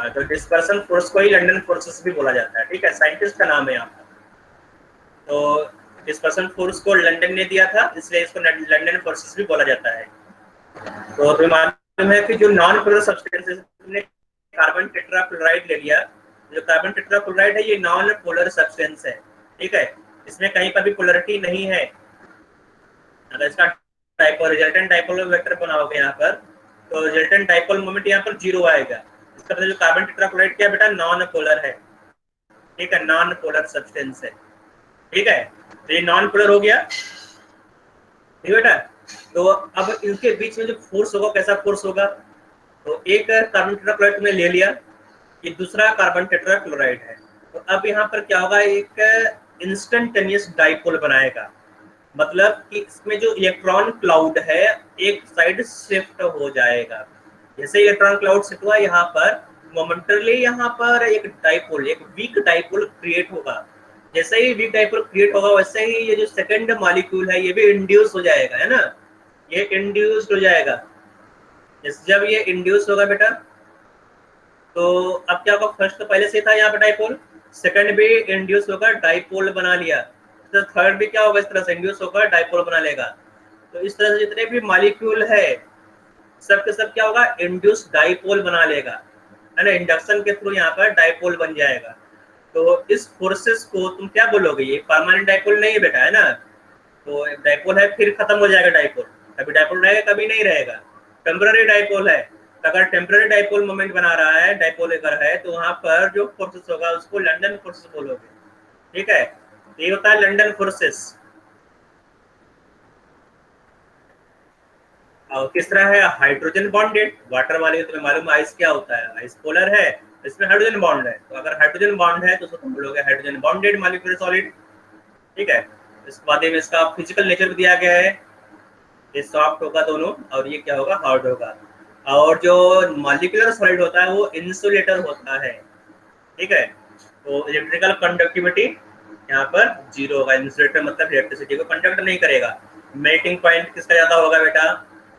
तो डिस्पर्सन फोर्स को ही लंडन फोर्सेस भी बोला जाता है। ठीक है, साइंटिस्ट का नाम है यहाँ पर। तो डिस्पर्सन फोर्स को लंदन ने दिया था, इसलिए इसको लंडन फोर्सेस भी बोला जाता है। तो तुम्हें मालूम है कि जो नॉन पोलर सब्सटेंसेस, तुमने कार्बन टेट्राक्लोराइड ले लिया, जो कार्बन टेट्राक्लोराइड है ये नॉन पोलर सब्सटेंस है। ठीक है, इसमें कहीं पर भी पोलरिटी नहीं है। अगर इसका डाइपोल रिजल्टेंट डाइपोल वेक्टर बनाओगे यहाँ पर, तो रिजल्टेंट डाइपोल मोमेंट यहाँ पर 0 आएगा। इसका मतलब जो कार्बन टेट्राक्लोराइड क्या बेटा, नॉन पोलर है। ठीक है, नॉन पोलर सब्सटेंस है। ठीक है, तो ये नॉन पोलर हो गया। ठीक है बेटा, तो अब इनके बीच में जो फोर्स होगा, कैसा फोर्स होगा, तो एक कार्बन टेट्राक्लोराइड में ले लिया, ये दूसरा कार्बन टेट्राक्लोराइड है, तो अब यहाँ पर क्या होगा, एक इंस्टेंटेनियस डाइपोल बनाएगा। मतलब कि इसमें जो इलेक्ट्रॉन क्लाउड है एक साइड शिफ्ट हो जाएगा। जैसे इलेक्ट्रॉन क्लाउड शिफ्ट हुआ, यहाँ पर मोमेंटरली यहाँ पर एक डाइपोल, एक वीक डाइपोल क्रिएट होगा। जैसे ही वीक डाइपोल क्रिएट होगा, वैसे ही ये जो सेकंड मॉलिक्यूल है ये भी इंड्यूस हो जाएगा, है ना, ये इंड्यूस्ड हो जाएगा। जब ये इंड्यूस होगा बेटा, तो अब क्या होगा, फर्स्ट तो पहले से था यहाँ पर डाइपोल, सेकंड भी इंड्यूस होगा, डाइपोल बना लिया, तो थर्ड भी क्या होगा, इस तरह से इंड्यूस होकर डाइपोल बना लेगा। तो इस तरह से जितने भी मॉलिक्यूल है सब के सब क्या होगा, इंड्यूस डाइपोल बना लेगा, है ना, इंडक्शन के थ्रू यहाँ पर डाइपोल बन जाएगा। तो इस फोर्सेस को तुम क्या बोलोगे, ये परमानेंट डाइपोल नहीं है बेटा, है ना। तो डाइपोल है, फिर खत्म हो जाएगा डाइपोल, कभी डाइपोल रहेगा कभी नहीं रहेगा, टेम्पररी डाइपोल है। अगर टेम्पररी डाइपोल मोमेंट बना रहा है, डाइपोल अगर है, तो वहां पर जो फोर्सेस होगा उसको लंदन फोर्सेस बोलोगे। ठीक है, ये होता है लंदन फोर्सेस। और किस तरह है, हाइड्रोजन बॉन्डेड। वाटर वाले तुम्हें मालूम आइस क्या होता है, आइस पोलर है, इसमें हाइड्रोजन बॉन्ड है, तो अगर हाइड्रोजन बॉन्ड है तो उसको तुम बोलोगे हाइड्रोजन बॉन्डेड मॉलिक्यूलर सॉलिड। ठीक है, इसके बाद में इसका फिजिकल नेचर भी दिया गया है। ये सॉफ्ट होगा दोनों, और ये क्या होगा, हार्ड होगा। और जो मॉलिक्यूलर सॉलिड होता है वो इंसुलेटर होता है, ठीक है। तो इलेक्ट्रिकल कंडक्टिविटी यहाँ पर जीरो होगा। इंसुलेटर मतलब इलेक्ट्रिसिटी को कंडक्ट नहीं करेगा। मेल्टिंग पॉइंट किसका ज्यादा होगा बेटा,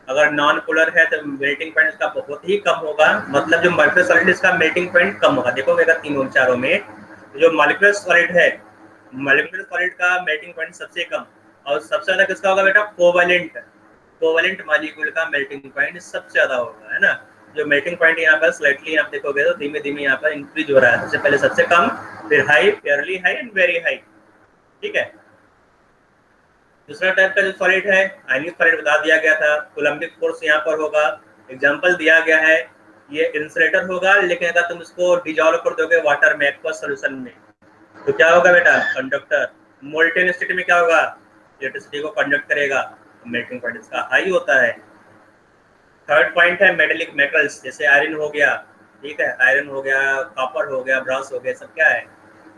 अगर नॉन पोलर है तो मेल्टिंग पॉइंट इसका बहुत ही कम होगा, मतलब जो मॉलिक्यूलर सॉलिड इसका मेल्टिंग पॉइंट कम होगा। देखो अगर तीनों चारों में जो मॉलिक्यूलर सॉलिड है, मॉलिक्यूलर सॉलिड का मेल्टिंग पॉइंट सबसे कम, और सबसे ज्यादा किसका होगा बेटा, कोवेलेंट, कोवेलेंट मॉलिक्यूल का मेल्टिंग पॉइंट सबसे ज्यादा होगा, है ना। जो मेल्टिंग पॉइंट यहाँ पर स्लाइटली आप देखोगे तो धीमे धीमे यहाँ पर इंक्रीज हो रहा है, सबसे पहले सबसे कम, फिर high, fairly high and very high, ठीक है। दूसरा टाइप का जो सॉलिड है, आयनिक सॉलिड बता दिया गया था, कोलम्बिक फोर्स यहाँ पर होगा, एग्जांपल दिया गया है। ये इंसुलेटर होगा, लेकिन अगर तुम इसको डिजॉल्व कर दोगे वाटर में एक्वस सॉल्यूशन में तो क्या होगा बेटा, कंडक्टर। मोल्टेन स्टेट में क्या होगा, इलेक्ट्रिसिटी को कंडक्ट करेगा, मेल्टिंग पॉइंट इसका हाई होता है। थर्ड पॉइंट है मेटेलिक मेटल्स, जैसे आयरन हो गया, ठीक है, आयरन हो गया, कॉपर हो गया, ब्रास हो गया, सब क्या है,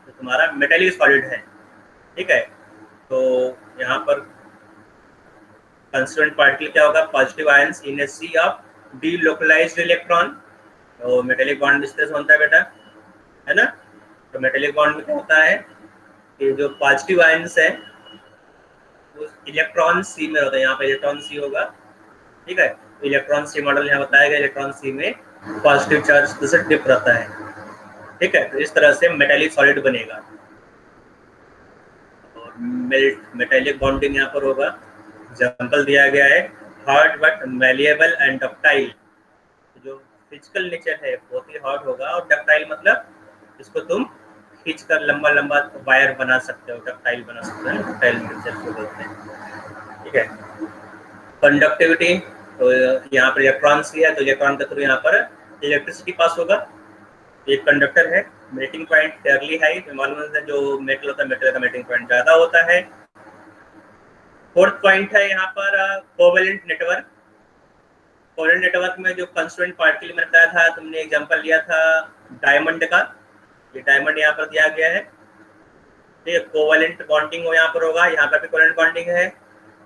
तो तुम्हारा मेटेलिक सॉलिड है, ठीक है। तो यहाँ पर कंस्टिट्यूएंट पार्टिकल क्या होगा, positive ions in a sea of delocalized electron. तो मेटेलिक बॉन्ड इस तरह से बनता है बेटा, है ना। तो मेटेलिक बॉन्ड में क्या होता है कि जो पॉजिटिव आयंस है वो इलेक्ट्रॉन सी में होता है, यहाँ पे इलेक्ट्रॉन सी होगा, ठीक है। इलेक्ट्रॉन सी मॉडल यहाँ बताया गया, इलेक्ट्रॉन सी में पॉजिटिव चार्ज से डिप रहता है, ठीक है। तो इस तरह से मेटेलिक सॉलिड बनेगा। और मेटेलिक बॉन्डिंग यहाँ पर होगा, एग्जांपल दिया गया है, hard but malleable and ductile. जो फिजिकल नेचर है बहुत ही हार्ड होगा, और डक्टाइल मतलब इसको तुम खींच कर लंबा लंबा वायर बना सकते हो, डक्टाइल बना सकते हो, डक्टाइल नेचर को बोलते हैं, ठीक है। कंडक्टिविटी, तो यहाँ पर इलेक्ट्रॉन सी है, तो इलेक्ट्रॉन के थ्रू यहाँ पर इलेक्ट्रिसिटी पास होगा। एक कंडक्टर है, मेल्टिंग पॉइंट फेयरली हाई, मालूम है जो मेटल होता है मेटल का मेल्टिंग पॉइंट ज्यादा होता है। फोर्थ पॉइंट है यहाँ पर कोवेलेंट नेटवर्क। कोवेलेंट नेटवर्क में जो कंस्टिट्यूएंट पार्टिकल मैंने बताया था, तुमने एग्जांपल लिया था डायमंड का, ये डायमंड यहाँ पर दिया गया है, ठीक है। कोवेलेंट बॉन्डिंग यहाँ पर होगा, यहाँ पर भी कोवेलेंट बॉन्डिंग है,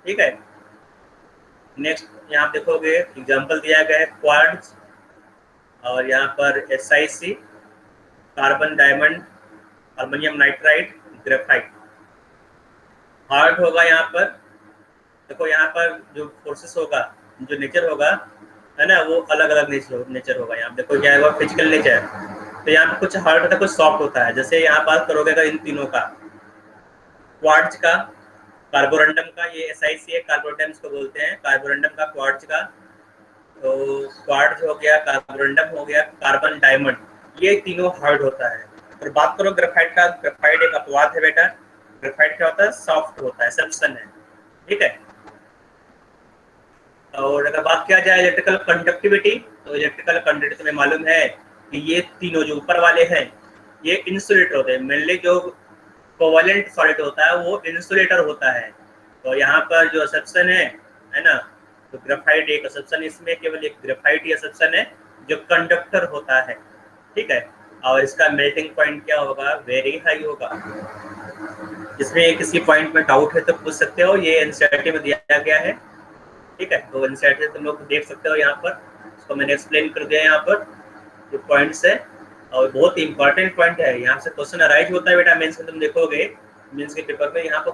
ठीक है। नेक्स्ट यहाँ देखोगे एग्जांपल दिया गया है क्वार्ट्ज, और यहाँ पर SiC, carbon diamond, aluminium nitride, graphite. Hard होगा यहाँ पर, देखो यहाँ पर जो फोर्सेस होगा, जो नेचर होगा, है ना, वो अलग अलग नेचर होगा। यहाँ देखो क्या है, फिजिकल नेचर, तो यहाँ पे कुछ हार्ड होता है, कुछ सॉफ्ट होता है। जैसे यहाँ बात करोगे अगर इन तीनों का, क्वार्ट्ज का, कार्बोरंडम का, ये SiC है, कार्बोरंडम्स को बोलते हैं, कार्बोरंडम का, क्वार्ट्ज का, तो क्वार्ट्ज हो गया, कार्बोरंडम हो गया, कार्बन डायमंड, ये तीनों हार्ड होता है। और बात करो ग्रेफाइट का, ग्रेफाइट एक अपवाद है बेटा, ग्रेफाइट क्या होता है, सॉफ्ट होता है, एक्सेप्शन है, ठीक है। और अगर बात किया जाए इलेक्ट्रिकल कंडक्टिविटी, तो इलेक्ट्रिकल कंडक्टिविटी में मालूम है कि ये तीनों जो ऊपर वाले हैं ये इंसुलेटर होते हैं। मेनली जो कोवेलेंट सॉलिड होता है वो इंसुलेटर होता है। तो यहाँ पर जो एक्सेप्शन है ना, तो ग्रेफाइट एक एक्सेप्शन, इसमें केवल एक ग्रेफाइट ही एक्सेप्शन है जो कंडक्टर होता है, ठीक है। और इसका मेल्टिंग पॉइंट क्या होगा, वेरी हाई होगा। इसमें किसी पॉइंट में डाउट है तो पूछ सकते हो, ये एनसीईआरटी में दिया गया है, ठीक है। तो एनसीईआरटी तुम लोग देख सकते हो, यहाँ पर इसको मैंने एक्सप्लेन कर दिया यहाँ पर जो पॉइंट्स है, और बहुत इंपॉर्टेंट पॉइंट है। यहाँ से क्वेश्चन अराइज होता है बेटा, मेंस में तुम देखोगे, मेंस के पेपर में यहाँ पर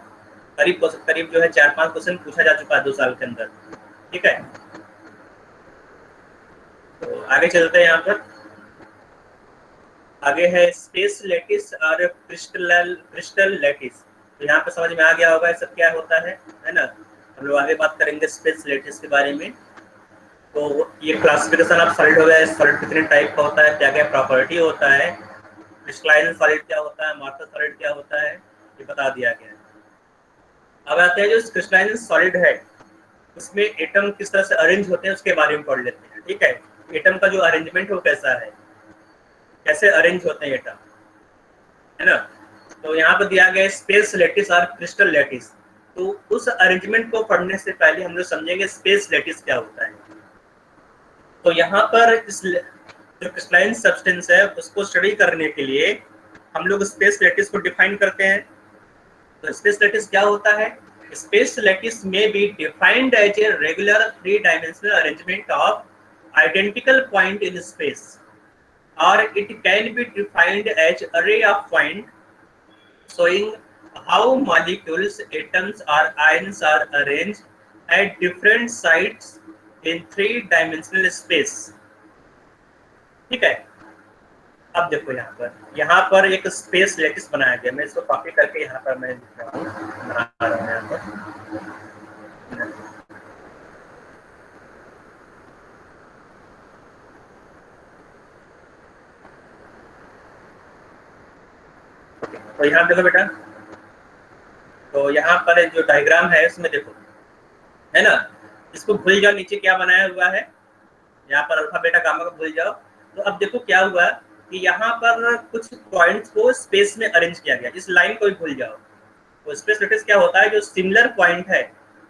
करीब जो है 4-5 क्वेश्चन पूछा जा चुका है 2 साल के अंदर, ठीक है। तो आगे चलते हैं, यहाँ पर आगे है स्पेस लैटिस और क्रिस्टल लैटिस। तो यहाँ पर समझ में आ गया होगा ये सब क्या होता है ना। हम लोग आगे बात करेंगे स्पेस लैटिस के बारे में। तो ये क्लासिफिकेशन ऑफ सॉलिड हो गया, सॉलिड कितने टाइप का होता है, क्या क्या प्रॉपर्टी होता है, क्रिस्टलाइन सॉलिड क्या होता है, अमॉर्फस सॉलिड क्या होता है, ये बता दिया गया है। अब आते हैं जो क्रिस्टलाइन सॉलिड है उसमें एटम किस तरह से अरेंज होते हैं उसके बारे में पढ़ लेते हैं, ठीक है। एटम का जो अरेंजमेंट हो कैसा है, कैसे अरेंज होते हैं एटम, है ना। तो यहाँ पर दिया गया है स्पेस लैटिस और क्रिस्टल लैटिस। तो उस अरेंजमेंट को पढ़ने से पहले हम लोग समझेंगे स्पेस लैटिस क्या होता है। तो यहाँ पर इस जो क्रिस्टलाइन सब्सटेंस है उसको स्टडी करने के लिए हम लोग स्पेस लैटिस को डिफाइन करते हैं। तो स्पेस लैटिस क्या होता है, Space lattice may be defined as a regular three-dimensional arrangement of identical point in space, or it can be defined as array of points showing how molecules, atoms, or ions are arranged at different sites in three-dimensional space. ठीक है, अब देखो यहाँ पर एक space lattice बनाया गया। मैं इसको कॉपी करके यहाँ पर मैं लिख रहा हूँ, बना रहा हूँ यहाँ पर। तो यहाँ देखो बेटा, तो यहाँ पर जो डायग्राम है इसमें देखो, है ना, इसको भूल जाओ, नीचे क्या बनाया हुआ है, यहाँ पर अल्फा बीटा गामा को भूल जाओ। तो अब देखो क्या हुआ कि यहाँ पर कुछ पॉइंट्स को स्पेस में अरेंज किया गया। इस लाइन को भी भूल जाओ। तो स्पेस लैटिस क्या होता है, जो सिमिलर पॉइंट है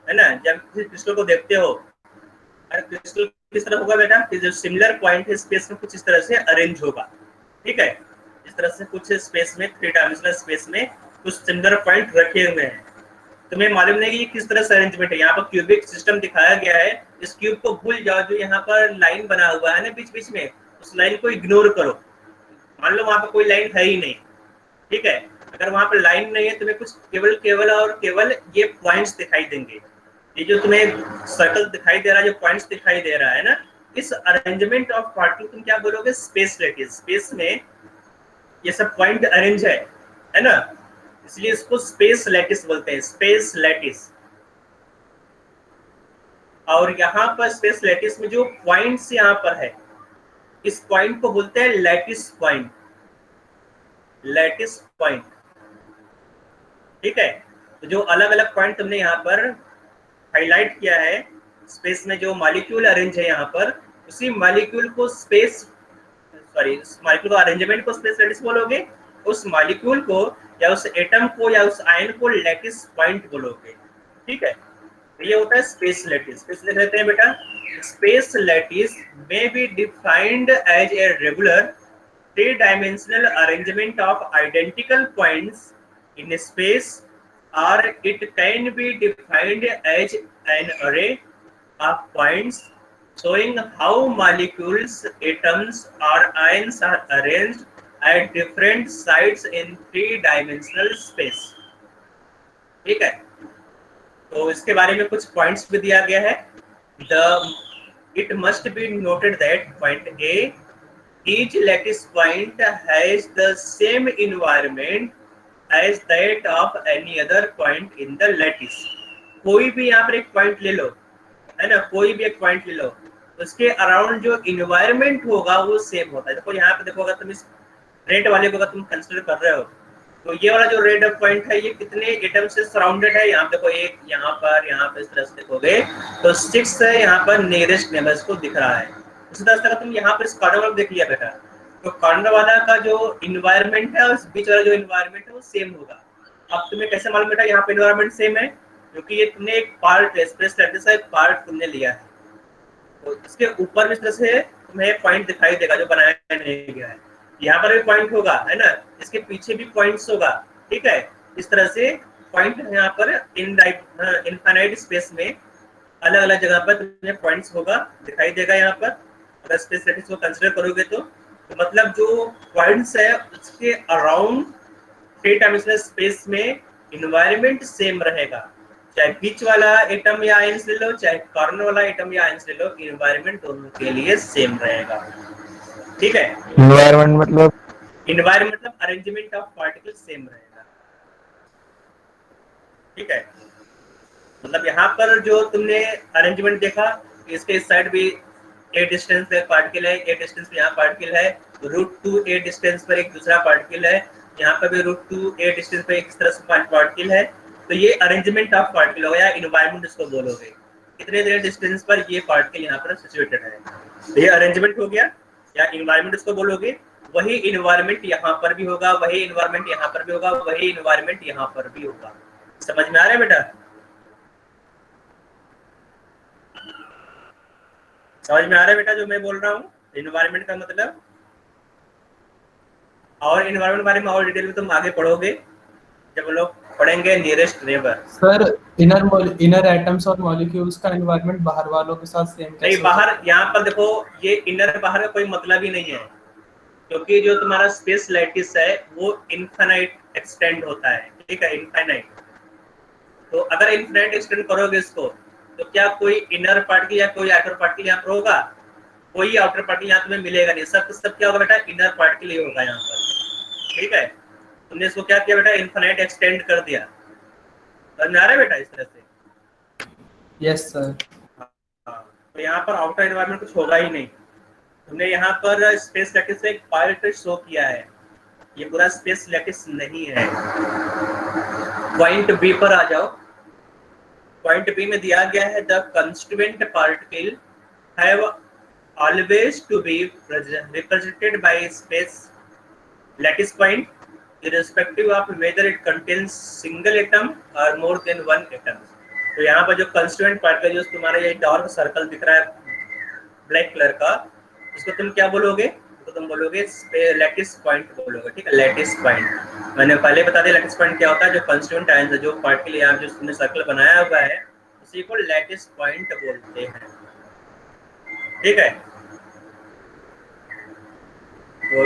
ना, जब किसी क्रिस्टल को देखते हो, क्रिस्टल किस तरह होगा बेटा, कि जो सिमिलर पॉइंट है स्पेस में कुछ इस तरह से अरेंज होगा। ठीक है, इस तरह से कुछ स्पेस में, थ्री डायमेंशनल स्पेस में कुछ सिमिलर पॉइंट रखे हुए हैं। तुम्हें मालूम नहीं कि ये किस तरह से अरेंजमेंट है। यहाँ पर क्यूबिक सिस्टम दिखाया गया है। इस क्यूब को भूल जाओ, जो यहाँ पर लाइन बना हुआ है ना बीच बीच में, उस लाइन को इग्नोर करो। मान लो वहां पर कोई लाइन है ही नहीं। ठीक है, अगर वहां पर लाइन नहीं है, तुम्हें कुछ केवल ये पॉइंट्स दिखाई देंगे। ये जो तुम्हें सर्कल दिखाई दे रहा है, जो पॉइंट्स दिखाई दे रहा है ना, इस अरेंजमेंट ऑफ पार्टिकल तुम क्या बोलोगे, स्पेस लैटिस। स्पेस में ये सब पॉइंट अरेंज है ना, इसलिए इसको स्पेस लैटिस बोलते हैं, स्पेस लैटिस। और यहाँ पर स्पेस लैटिस में जो पॉइंट्स यहाँ पर है, इस पॉइंट को बोलते हैं लैटिस पॉइंट, लैटिस पॉइंट। ठीक है, तो जो अलग अलग पॉइंट तुमने यहाँ पर हाईलाइट किया है, स्पेस में जो मॉलिक्यूल अरेंज है यहाँ पर, उसी मॉलिक्यूल को मॉलिक्यूल अरेंजमेंट को स्पेस लैटिस बोलोगे। उस मॉलिक्यूल को या उस एटम को या उस आयन को लैटिस पॉइंट बोलोगे। ठीक है, तो ये होता है स्पेस लैटिस। स्पेस लिख लेते हैं बेटा, space lattice may be defined as a regular three-dimensional arrangement of identical points in space, or it can be defined as an array of points showing how molecules, atoms, or ions are arranged at different sites in three-dimensional space. ठीक है, तो इसके बारे में कुछ points भी दिया गया है। It must be noted that point A, each lattice point has the same environment as that of any other point in the lattice. कोई भी यहाँ पर एक पॉइंट ले लो, है ना, कोई भी एक पॉइंट ले लो, तो उसके अराउंड जो इन्वायरमेंट होगा वो सेम होता है। देखो यहाँ पे देखो, अगर तुम इस रेड वाले को अगर तुम कंसिडर कर रहे हो, तो ये वाला जो रेड पॉइंट है, ये कितने एटम से सराउंडेड है। यहाँ देखो, एक यहाँ पर इस तरह से देखोगे तो 6 है यहाँ पर नियरेस्ट नेबर्स को दिख रहा है। इसी तरह से अगर तुम यहाँ पर इस कॉर्नर वाला देख लिया बेटा, तो कॉर्नर वाला का जो इन्वायरमेंट है, उस बीच वाला जो इन्वायरमेंट है वो सेम होगा। अब तुम्हें कैसे मालूम बेटा यहाँ पे इन्वायरमेंट सेम है, क्योंकि ये तुमने एक पार्ट, स्पेस लैटिस का एक पार्ट तुमने लिया है। तो इसके ऊपर भी इस तरह से तुम्हें पॉइंट दिखाई देगा जो बनाया नहीं गया है। यहाँ पर भी पॉइंट होगा, है ना, इसके पीछे भी पॉइंट्स होगा। ठीक है, इस तरह से पॉइंट यहाँ पर इनफाइनाइट स्पेस में अलग अलग जगह पर तुम्हें पॉइंट्स होगा, दिखाई देगा। यहाँ पर अगर स्पेस लैटिस को कंसीडर करोगे तो मतलब जो पॉइंट्स है उसके अराउंड थ्री डायमेंशनल स्पेस में इन्वायरमेंट सेम रहेगा। चाहे बीच वाला एटम या आयंस ले लो, चाहे कॉर्नर वाला एटम या आयंस ले लो, इन्वायरमेंट दोनों के लिए सेम रहेगा। ठीक है, इन्वायरमेंट मतलब अरेंजमेंट ऑफ पार्टिकल सेम रहेगा। ठीक है, मतलब यहाँ पर जो तुमने अरेंजमेंट देखा, इसके इस साइड भी a डिस्टेंस पे पार्टिकल है, a डिस्टेंस पे यहाँ पार्टिकल है, √2a डिस्टेंस पर एक दूसरा पार्टिकल है, यहाँ पर भी √2a डिस्टेंस पे एक इस तरह से पार्टिकल है। तो ये अरेंजमेंट ऑफ पार्टिकल हो या इन्वायरमेंट इसको बोलोगे, कितने देर डिस्टेंस पर ये पार्टिकल यहाँ पर सिचुएटेड है। तो ये अरेंजमेंट हो गया या इन्वायरमेंट इसको बोलोगे। वही इन्वायरमेंट यहाँ पर भी होगा, वही इन्वायरमेंट यहाँ पर भी होगा, वही इन्वायरमेंट यहाँ पर भी होगा। समझ में आ रहा है बेटा? समझ में आ रहा है बेटा जो मैं बोल रहा हूँ इन्वायरमेंट का मतलब? और इन्वायरमेंट बारे में और डिटेल में तुम आगे पढ़ोगे जब लोग पढ़ेंगे nearest neighbour. Sir inner atoms और मॉलिक्यूल्स का एनवायरनमेंट बाहर वालों के साथ सेम नहीं, कैसे हो बाहर सकता है? यहाँ पर देखो, ये इनर बाहर का कोई मतलब ही नहीं है, क्योंकि जो तुम्हारा स्पेस लैटिस है वो इनफाइनाइट एक्सटेंड होता है, ठीक है, इनफाइनाइट। तो अगर इनफाइनाइट एक्सटेंड करोगे इसको, तो क्या कोई इनर पार्टिकल या कोई आउटर पार्टिकल यहाँ पर होगा? कोई आउटर पार्टिकल यहाँ तुम्हें मिलेगा नहीं, सब सब क्या होगा बेटा, इनर पार्टिकल ही होगा यहाँ पर, ठीक है। तुमने इसको क्या किया बेटा, इनफाइनाइट एक्सटेंड कर दिया। समझ में आ रहा है बेटा इस तरह से? Yes sir. हाँ, तो यहाँ पर आउटर एनवायरनमेंट कुछ होगा ही नहीं। तुमने यहाँ पर स्पेस लैटिस से एक पार्ट शो किया है, ये पूरा स्पेस लैटिस नहीं है। पॉइंट बी पर आ जाओ। पॉइंट बी में दिया गया है the constituent particle have always to be represented by space lattice point irrespective of whether it contains single atom or more than one atom। तो यहाँ पर जो constituent particle जो तुम्हारा ये डार्क सर्कल दिख रहा है ब्लैक कलर का, इसको तुम क्या बोलोगे? तो तुम बोलोगे लैटिस पॉइंट बोलोगे, ठीक है, लैटिस पॉइंट। मैंने पहले बता दिया लैटिस पॉइंट क्या होता है। जो कंस्टिट्यूएंट आयन जो पार्टिकल यहाँ जो तुमने सर्कल बनाया हुआ है उसी को लैटिस पॉइंट बोलते हैं, ठीक है। तो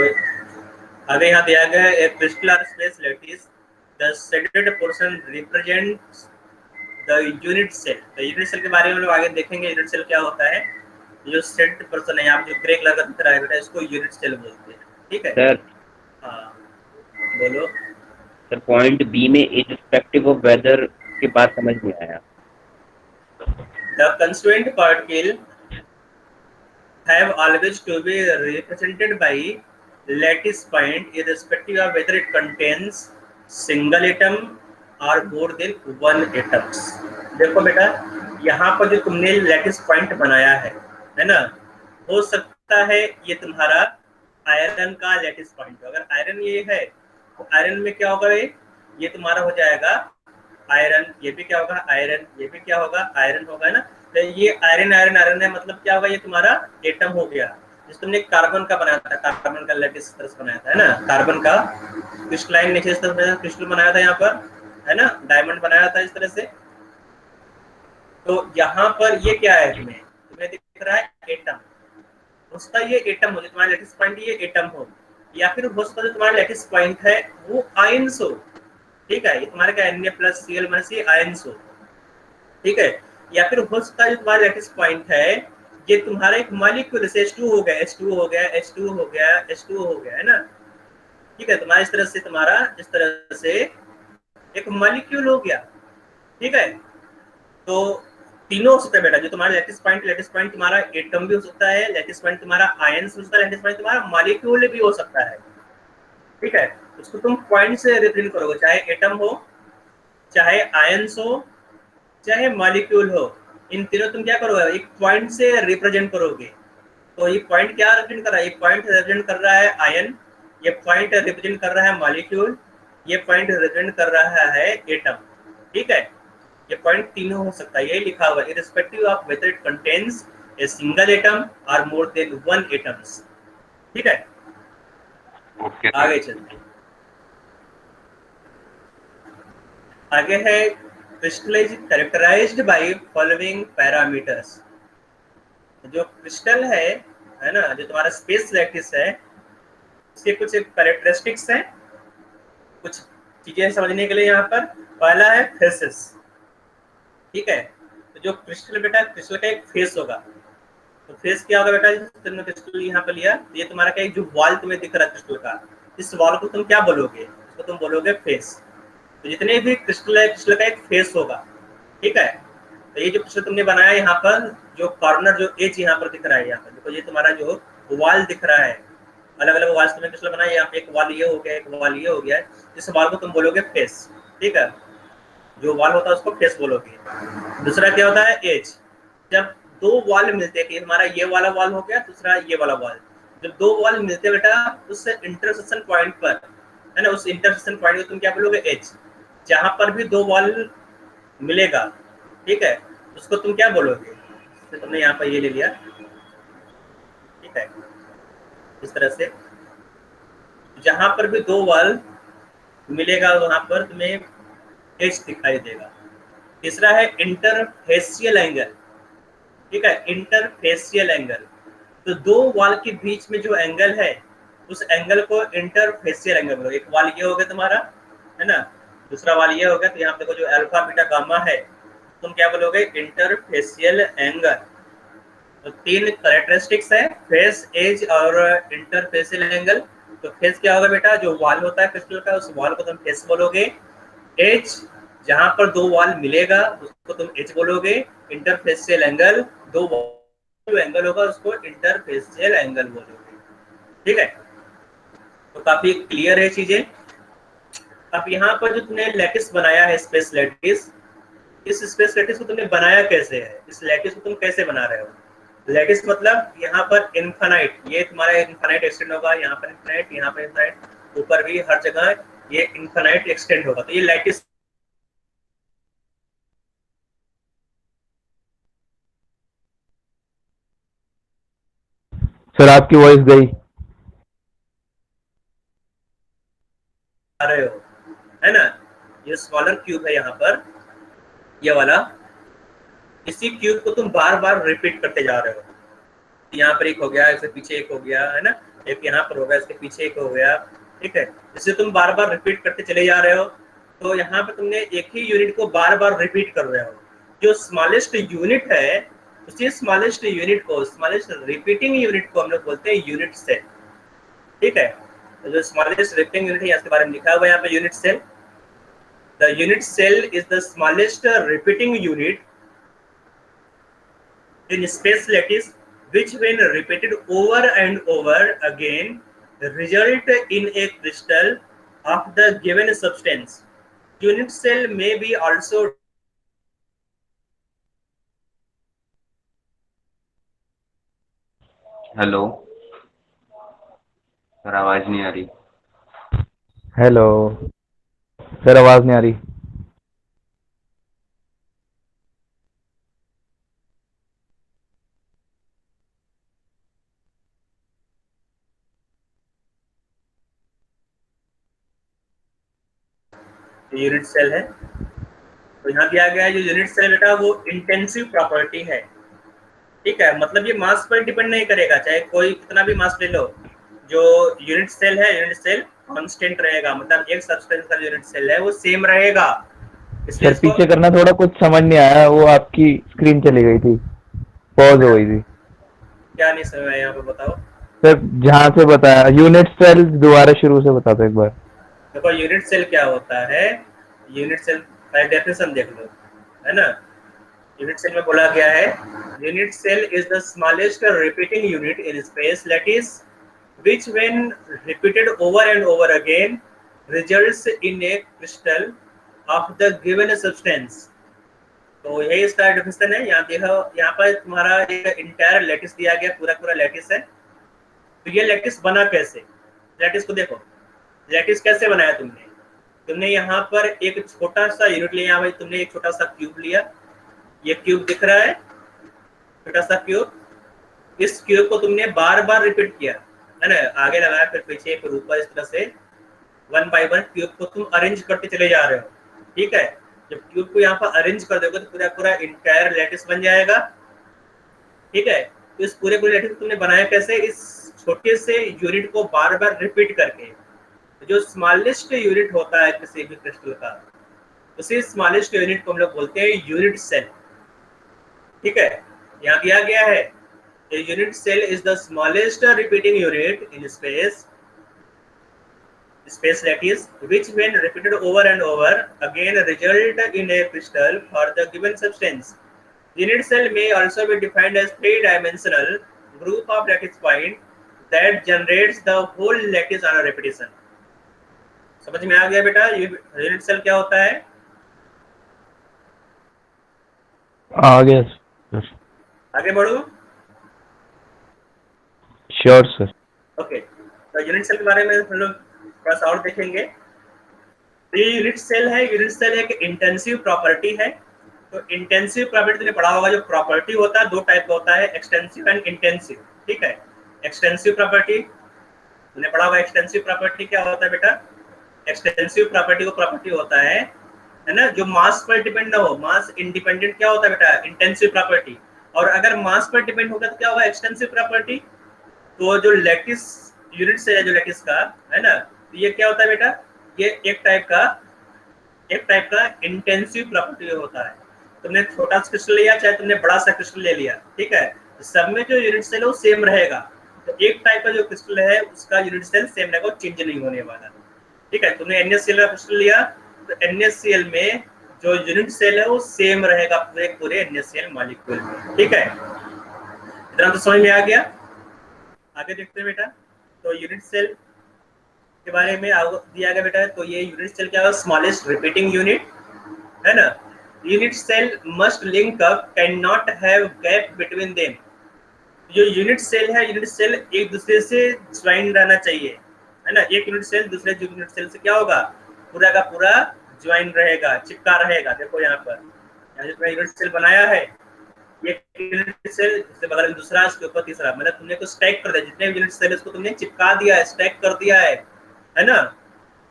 आगे यहाँ दिया गया है crystal space lattice the shaded portion represents the unit cell. तो यूनिट सेल के बारे में हम लोग आगे देखेंगे, यूनिट सेल क्या होता है। जो शेडेड पोर्शन है यहाँ जो ग्रे कलर का दिख रहा है बेटा, इसको यूनिट सेल बोलते हैं, ठीक है सर। हाँ बोलो सर पॉइंट बी में इररिस्पेक्टिव ऑफ वेदर की बात समझ नहीं आया। The constituent particle have always to be represented by lattice point irrespective of whether it contains single atom or more than one atoms। देखो बेटा, यहाँ पर जो तुमने लैटिस पॉइंट बनाया है ना, हो सकता है ये तुम्हारा आयरन का लैटिस पॉइंट। अगर आयरन ये है तो आयरन में क्या होगा, ये तुम्हारा हो जाएगा आयरन, ये भी क्या होगा आयरन, ये भी क्या होगा आयरन होगा ना। तो ये आयरन आयरन आयरन है, मतलब क्या होगा, ये तुम्हारा एटम हो गया। जिस तुमने कार्बन का बनाया था, कार्बन का लैटिस तरह से बनाया था, है ना, कार्बन का क्रिस्टलाइन नीचे इस तरह से क्रिस्टल बनाया था यहाँ पर, है ना, डायमंड बनाया था इस तरह से। तो यहाँ पर ये क्या है, तुम्हें दिख रहा है एटम। हो सकता है ये एटम हो, जो तुम्हारा लैटिस पॉइंट ये एटम हो, या फिर हो सकता है जो तुम्हारा लैटिस पॉइंट है वो आयंस हो, ठीक है, ये तुम्हारे का Na+Cl- आयंस हो, ठीक है। या फिर हो सकता है जो तुम्हारा लैटिस पॉइंट है ये तुम्हारा एक मॉलिक्यूल से H2 हो गया, H2 हो गया, H2 हो गया, H2 हो गया, है ना, ठीक है। तुम्हारा इस तरह से, तुम्हारा इस तरह से एक मॉलिक्यूल हो गया, ठीक है। तो तीनों हो सकता है बेटा, जो तुम्हारा लैटिस पॉइंट तुम्हारा एटम भी हो सकता है, लैटिस पॉइंट तुम्हारा आयंस हो सकता है, लैटिस पॉइंट तुम्हारा मॉलिक्यूल भी हो सकता है, ठीक है। उसको तुम पॉइंट से रिप्रेजेंट करोगे, चाहे एटम हो, चाहे आयंस हो, चाहे मॉलिक्यूल हो। इन तीनों तुम क्या करोगे, एक पॉइंट से रिप्रेजेंट करोगे। तो ये पॉइंट क्या रिप्रेजेंट कर रहा है, ये पॉइंट रिप्रेजेंट कर रहा है आयन, ये पॉइंट रिप्रेजेंट कर रहा है मॉलिक्यूल, ये पॉइंट रिप्रेजेंट कर रहा है एटम, ठीक है। ये पॉइंट तीनों हो सकता है, यही लिखा हुआ है irrespective of whether it contains a single atom और मोर देन वन एटम्स, ठीक है। ओके आगे चलते हैं। आगे है crystallize characterized by following parameters. जो क्रिस्टल है ना, जो तुम्हारा स्पेस लैटिस है, उसके कुछ कैरेक्टरिस्टिक्स हैं, कुछ चीजें समझने के लिए यहाँ पर। पहला है फेसेस, ठीक है। तो जो क्रिस्टल बेटा, क्रिस्टल का एक फेस होगा। तो फेस क्या होगा बेटा, तुमने क्रिस्टल यहाँ पर लिया, ये तुम्हारा क्या, जो वॉल तुम्हें दिख रहा है क्रिस्टल का, इस वॉल को तुम क्या बोलोगे, इसको तुम बोलोगे फेस। तो जितने भी क्रिस्टल है, क्रिस्टल का एक फेस होगा, ठीक है। तो ये जो क्रिस्टल तुमने बनाया यहाँ पर, जो कॉर्नर जो एज यहाँ पर दिख रहा है, यहाँ पर देखो, ये तुम्हारा जो वॉल दिख रहा है, अलग अलग वॉल्स तुमने क्रिस्टल बनाया, यहाँ पे एक वॉल ये हो गया, एक वॉल ये हो गया, इस वॉल को तुम बोलोगे फेस, ठीक है। जो वॉल होता है उसको फेस बोलोगे। दूसरा क्या होता है, एज। जब दो वॉल मिलते हैं, कि हमारा ये वाला वॉल हो गया, दूसरा ये वाला वॉल, जब दो वॉल मिलते हैं बेटा, उस इंटरसेक्शन पॉइंट पर, है ना, उस इंटरसेक्शन पॉइंट को तुम क्या बोलोगे, एज। जहां पर भी दो वॉल मिलेगा, ठीक है, उसको तुम क्या बोलोगे, तो तुमने यहाँ पर ये ले लिया, ठीक है, इस तरह से। जहां पर भी दो वॉल मिलेगा वहां पर तुम्हें एज दिखाई देगा। तीसरा है इंटरफेसियल एंगल, ठीक है, इंटरफेसियल एंगल। तो दो वॉल के बीच में जो एंगल है उस एंगल को इंटरफेसियल एंगल बोलोगे। एक वॉल ये हो गया तुम्हारा, है ना, दूसरा वॉल ये हो गया, तो यहाँ पे जो अल्फा बीटा गामा है तुम क्या बोलोगे, इंटरफेसियल एंगल। तो तीन कैरेक्टरिस्टिक्स है, फेस, एज और इंटरफेसियल एंगल। तो फेस क्या होगा बेटा, जो वॉल होता है क्रिस्टल का उस वॉल को तुम फेस बोलोगे। एज, जहां पर दो वॉल मिलेगा उसको तुम एज बोलोगे। इंटरफेसियल एंगल, दो जो एंगल होगा उसको इंटरफेसियल एंगल बोलोगे। ठीक है, तो काफी क्लियर है चीजें। अब यहाँ पर जो तुमने लैटिस बनाया है, स्पेस लैटिस, इस स्पेस लैटिस को तुमने बनाया कैसे है, इस लैटिस को तुम कैसे बना रहे हो? लैटिस मतलब यहाँ पर इनफाइनाइट, ये तुम्हारा इनफाइनाइट एक्सटेंड होगा, यहाँ पर इनफाइनाइट, यहाँ पर इनफाइनाइट, ऊपर भी हर जगह ये इनफाइनाइट एक्सटेंड होगा, तो ये लैटिस। सर आपकी वॉइस गई। रहे हो, है ना, ये स्मॉलर क्यूब है यहाँ पर, ये वाला, इसी क्यूब को तुम बार बार रिपीट करते जा रहे हो। यहाँ पर एक हो गया, इसके पीछे एक हो गया, है ना, एक यहाँ पर हो गया, इसके पीछे एक हो गया, ठीक है, इसे तुम बार बार रिपीट करते चले जा रहे हो। तो यहाँ पे तुमने एक ही यूनिट को बार बार रिपीट कर रहे हो। जो स्मॉलेस्ट यूनिट है उसी स्मॉलेस्ट यूनिट को, स्मॉलेस्ट रिपीटिंग यूनिट को हम लोग बोलते हैं यूनिट सेल। ठीक है, तो जो स्मॉलेस्ट रिपीटिंग यूनिट है इसके बारे में लिखा हुआ है यहाँ पे, unit cell. The unit cell is the smallest repeating unit in space lattice, which when repeated over and over again result in a crystal of the given substance. Unit cell may be also hello sir, आवाज नहीं आ रही। Hello sir, आवाज नहीं आ रही। Unit cell है। तो यहाँ दिया गया है जो यूनिट सेल बेटा वो इंटेंसिव प्रॉपर्टी है। ठीक है, मतलब ये मास पर डिपेंड नहीं करेगा, चाहे कोई कितना भी मास ले लो, जो यूनिट सेल है यूनिट सेल कांस्टेंट रहेगा, मतलब एक सब्सटेंस का यूनिट सेल है वो सेम रहेगा। इसलिए सर पीछे करना, थोड़ा कुछ समझ नहीं आया, वो आपकी स्क्रीन चली गई थी, पॉज हो गई थी। क्या नहीं समझ आया यहाँ पे बताओ। सर जहाँ से बताया यूनिट सेल, दोबारा शुरू से बता दो एक बार। देखो यूनिट सेल क्या होता है, यूनिट सेल का डेफिनेशन देख लो, है ना। यूनिट सेल में बोला गया है, unit cell is the smallest repeating unit in space lattice which when repeated over and over again results in a crystal of the given substance। तो यही इसका डेफिनेशन है। यहाँ देखो, यहाँ पर तुम्हारा इंटायर लैटिस दिया गया, पूरा पूरा लैटिस है। तो ये लैटिस बना कैसे, लैटिस को देखो, लैटिस कैसे बनाया तुमने। तुमने यहाँ पर एक छोटा सा यूनिट लिया भाई, तुमने एक छोटा सा क्यूब लिया, ये क्यूब दिख रहा है, छोटा सा क्यूब, इस क्यूब को तुमने बार बार रिपीट किया, है ना, आगे लगाया फिर पीछे फिर ऊपर, इस तरह से वन बाय वन क्यूब को तुम अरेंज करते चले जा रहे हो। ठीक है, जब क्यूब को यहाँ पर अरेंज कर दोगे तो पूरा पूरा इंटायर लैटिस बन जाएगा। ठीक है, तो इस पूरे पूरे लैटिस तुमने बनाया कैसे, इस छोटे से यूनिट को बार बार रिपीट करके। जो स्मॉलेस्ट यूनिट होता है किसी भी क्रिस्टल का, उसी स्मॉलेस्ट यूनिट को हम लोग बोलते हैं यूनिट सेल। ठीक है, यहाँ दिया गया है, a unit cell is the smallest repeating unit in space lattice which when repeated over and over again result in a crystal for the given substance. Unit cell may also be defined as three-dimensional group of lattice point that generates the whole lattice on a repetition। समझ में आ गया बेटा unit cell क्या होता है? आ गया sir. आगे बढ़ो। Sure sir. ओके, तो यूनिट सेल के बारे में हम लोग थोड़ा सा और देखेंगे। ये यूनिट सेल है, यूनिट सेल एक इंटेंसिव प्रॉपर्टी है। तो इंटेंसिव प्रॉपर्टी तुमने पढ़ा होगा, जो प्रॉपर्टी होता है दो टाइप का होता है, एक्सटेंसिव एंड इंटेंसिव। ठीक है, एक्सटेंसिव प्रॉपर्टी तुमने पढ़ा होगा। एक्सटेंसिव प्रॉपर्टी क्या होता है बेटा? एक्सटेंसिव प्रॉपर्टी वो प्रॉपर्टी होता है है ना, जो मास पर डिपेंड ना हो। मास इंडिपेंडेंट क्या होता है बेटा, इंटेंसिव प्रॉपर्टी। और अगर मास पर डिपेंड होगा तो क्या होगा, एक्सटेंसिव प्रॉपर्टी। तो जो लैटिस यूनिट सेल है जो लैटिस का, है ना, तो ये क्या होता है बेटा, ये एक टाइप का इंटेंसिव प्रॉपर्टी होता है। तुमने छोटा सा क्रिस्टल लिया चाहे तुमने बड़ा सा क्रिस्टल ले लिया, ठीक है, तो सब में जो यूनिट सेल है वो सेम रहेगा। तो एक टाइप का जो क्रिस्टल है उसका यूनिट सेल सेम रहेगा, चेंज नहीं होने वाला। ठीक है, तुमने NaCl का क्रिस्टल लिया तो NaCl में जो यूनिट सेल है वो सेम रहेगा पूरे पूरे NaCl मॉलिक्यूल में। ठीक है, इतना तो समझ में आ गया। आगे देखते हैं बेटा, तो यूनिट सेल के बारे में दिया गया बेटा। तो ये यूनिट सेल क्या है, स्मॉलेस्ट रिपीटिंग यूनिट, है ना। Unit cell must link up, can not have gap between them. जो यूनिट सेल है, यूनिट सेल एक दूसरे से ज्वाइन रहना चाहिए, है ना। एक यूनिट सेल दूसरे यूनिट सेल से क्या होगा, पूरा का पूरा ज्वाइन रहेगा, चिपका रहेगा। देखो यहाँ पर जो यूनिट सेल बनाया है, ये यूनिट सेल इसके बगल में दूसरा, इसके ऊपर तीसरा, मतलब तुमने को स्टैक कर दिया, जितने यूनिट सेल इसको तुमने चिपका दिया है, स्टैक कर दिया है ना।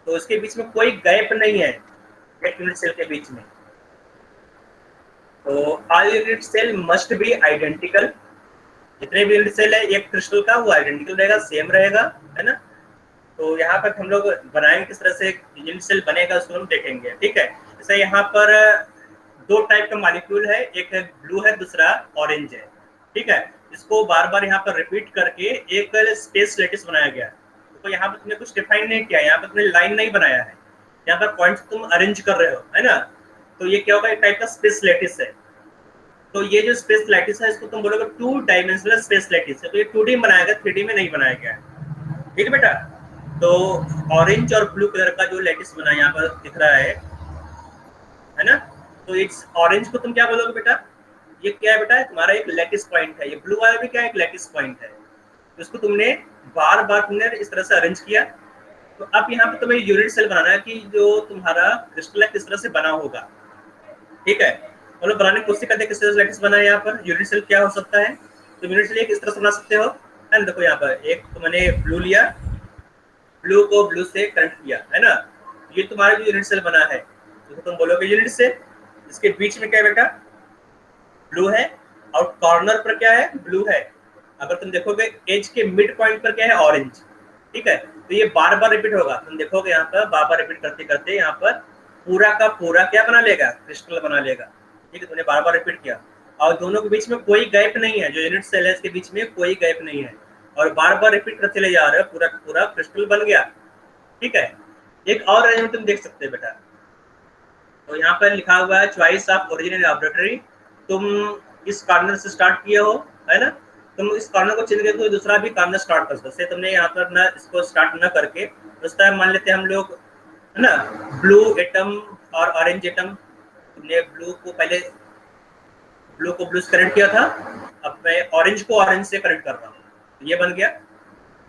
तो उसके बीच में कोई गैप नहीं है एक यूनिट सेल के बीच में। तो all unit cell must be identical. जितने भी यूनिट सेल है एक क्रिस्टल का वो आइडेंटिकल रहेगा, सेम रहेगा, है ना। तो यहाँ पर हम लोग बनाएंगे किस तरह से यूनिट सेल बनेगा उसको हम देखेंगे। ठीक है, जैसे यहाँ पर दो टाइप का मॉलिक्यूल है, एक है ब्लू है, दूसरा ऑरेंज है। ठीक है, इसको बार बार यहाँ पर रिपीट करके एक स्पेस लैटिस बनाया गया है। तो यहाँ पर तुमने कुछ डिफाइन नहीं किया, यहाँ पर तुमने लाइन नहीं बनाया है, यहाँ पर पॉइंट्स तुम अरेंज कर रहे हो, है ना। तो ये क्या होगा, एक टाइप का स्पेस लैटिस है। तो ये जो स्पेस लैटिस है इसको तुम बोलोगे 2 डायमेंशनल स्पेस लैटिस है। तो ये 2D में बनाया गया, 3D में नहीं बनाया गया है। ठीक है बेटा, तो ऑरेंज और ब्लू कलर का जो लैटिस बना यहाँ पर दिख रहा है ना। तो इस ऑरेंज को तुम क्या बोलोगे बेटा, ये क्या है बेटा, तुम्हारा एक लैटिस पॉइंट है। ये ब्लू वाला भी क्या है, एक लैटिस पॉइंट है। तो इसको तुमने बार बार तुमने इस तरह से अरेंज किया। तो अब यहाँ पे तुम्हें यूनिट सेल बनाना है कि जो तुम्हारा क्रिस्टल है किस तरह से बना होगा। ठीक है, हम लोग बनाने की कोशिश करते हैं किस तरह से लैटिस बना है। यहाँ पर यूनिट सेल क्या हो सकता है, तो यूनिट सेल किस तरह से बना सकते हो, है ना। देखो यहाँ पर एक तुमने ब्लू लिया, ब्लू को ब्लू से कनेक्ट किया, है ना। ये तुम्हारा जो यूनिट सेल बना है तो तुम बोलोगे यूनिट सेल। इसके बीच में क्या है बेटा, ब्लू है, और कॉर्नर पर क्या है, ब्लू है। अगर तुम देखोगे एज के मिड पॉइंट पर क्या है, ऑरेंज। ठीक है, तो ये बार बार रिपीट होगा, तुम देखोगे यहाँ पर बार बार रिपीट करते करते यहाँ पर पूरा का पूरा क्या बना लेगा, क्रिस्टल बना लेगा। ठीक है, तुमने बार बार रिपीट किया और दोनों के बीच में कोई गैप नहीं है, जो यूनिट सेल है इसके बीच में कोई गैप नहीं है, और बार बार रिपीट करते चले जा रहे हो, पूरा पूरा क्रिस्टल बन गया। ठीक है, एक और अरेंजमेंट तुम देख सकते हो बेटा। तो यहाँ पर लिखा हुआ है चॉइस ऑफ ओरिजिन लैबोरेटरी। तुम इस कॉर्नर से स्टार्ट किए हो, है ना। तुम इस कॉर्नर को चेंज करके तो दूसरा भी कॉर्नर स्टार्ट कर सकते। तुमने यहाँ पर ना इसको स्टार्ट न करके उस टाइम मान लेते हैं हम लोग, है ना, ब्लू एटम और ऑरेंज एटम। तुमने ब्लू को पहले ब्लू को ब्लू से कनेक्ट किया था, अब मैं ऑरेंज को ऑरेंज से कनेक्ट कर रहा हूँ, तो ये बन गया।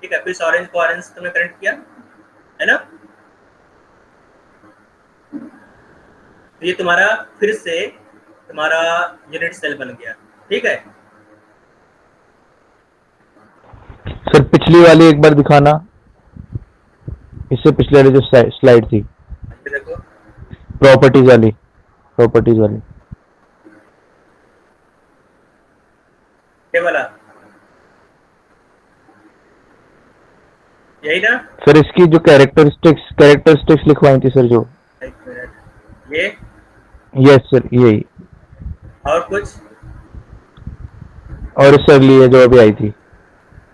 ठीक है, फिर ऑरेंज को ऑरेंज से तुमने कनेक्ट किया, है ना। तो ये तुम्हारा फिर से तुम्हारा यूनिट सेल बन गया। ठीक है सर, पिछली वाली एक बार दिखाना, इससे पिछले वाली जो स्लाइड थी, ये देखो प्रॉपर्टीज वाली। ये वाला, यही ना। सर, इसकी जो कैरेक्टरिस्टिक्स लिखवाई थी सर, जो एक मिनट, ये यस सर, यही। और कुछ और इससे अगली है जो अभी आई थी।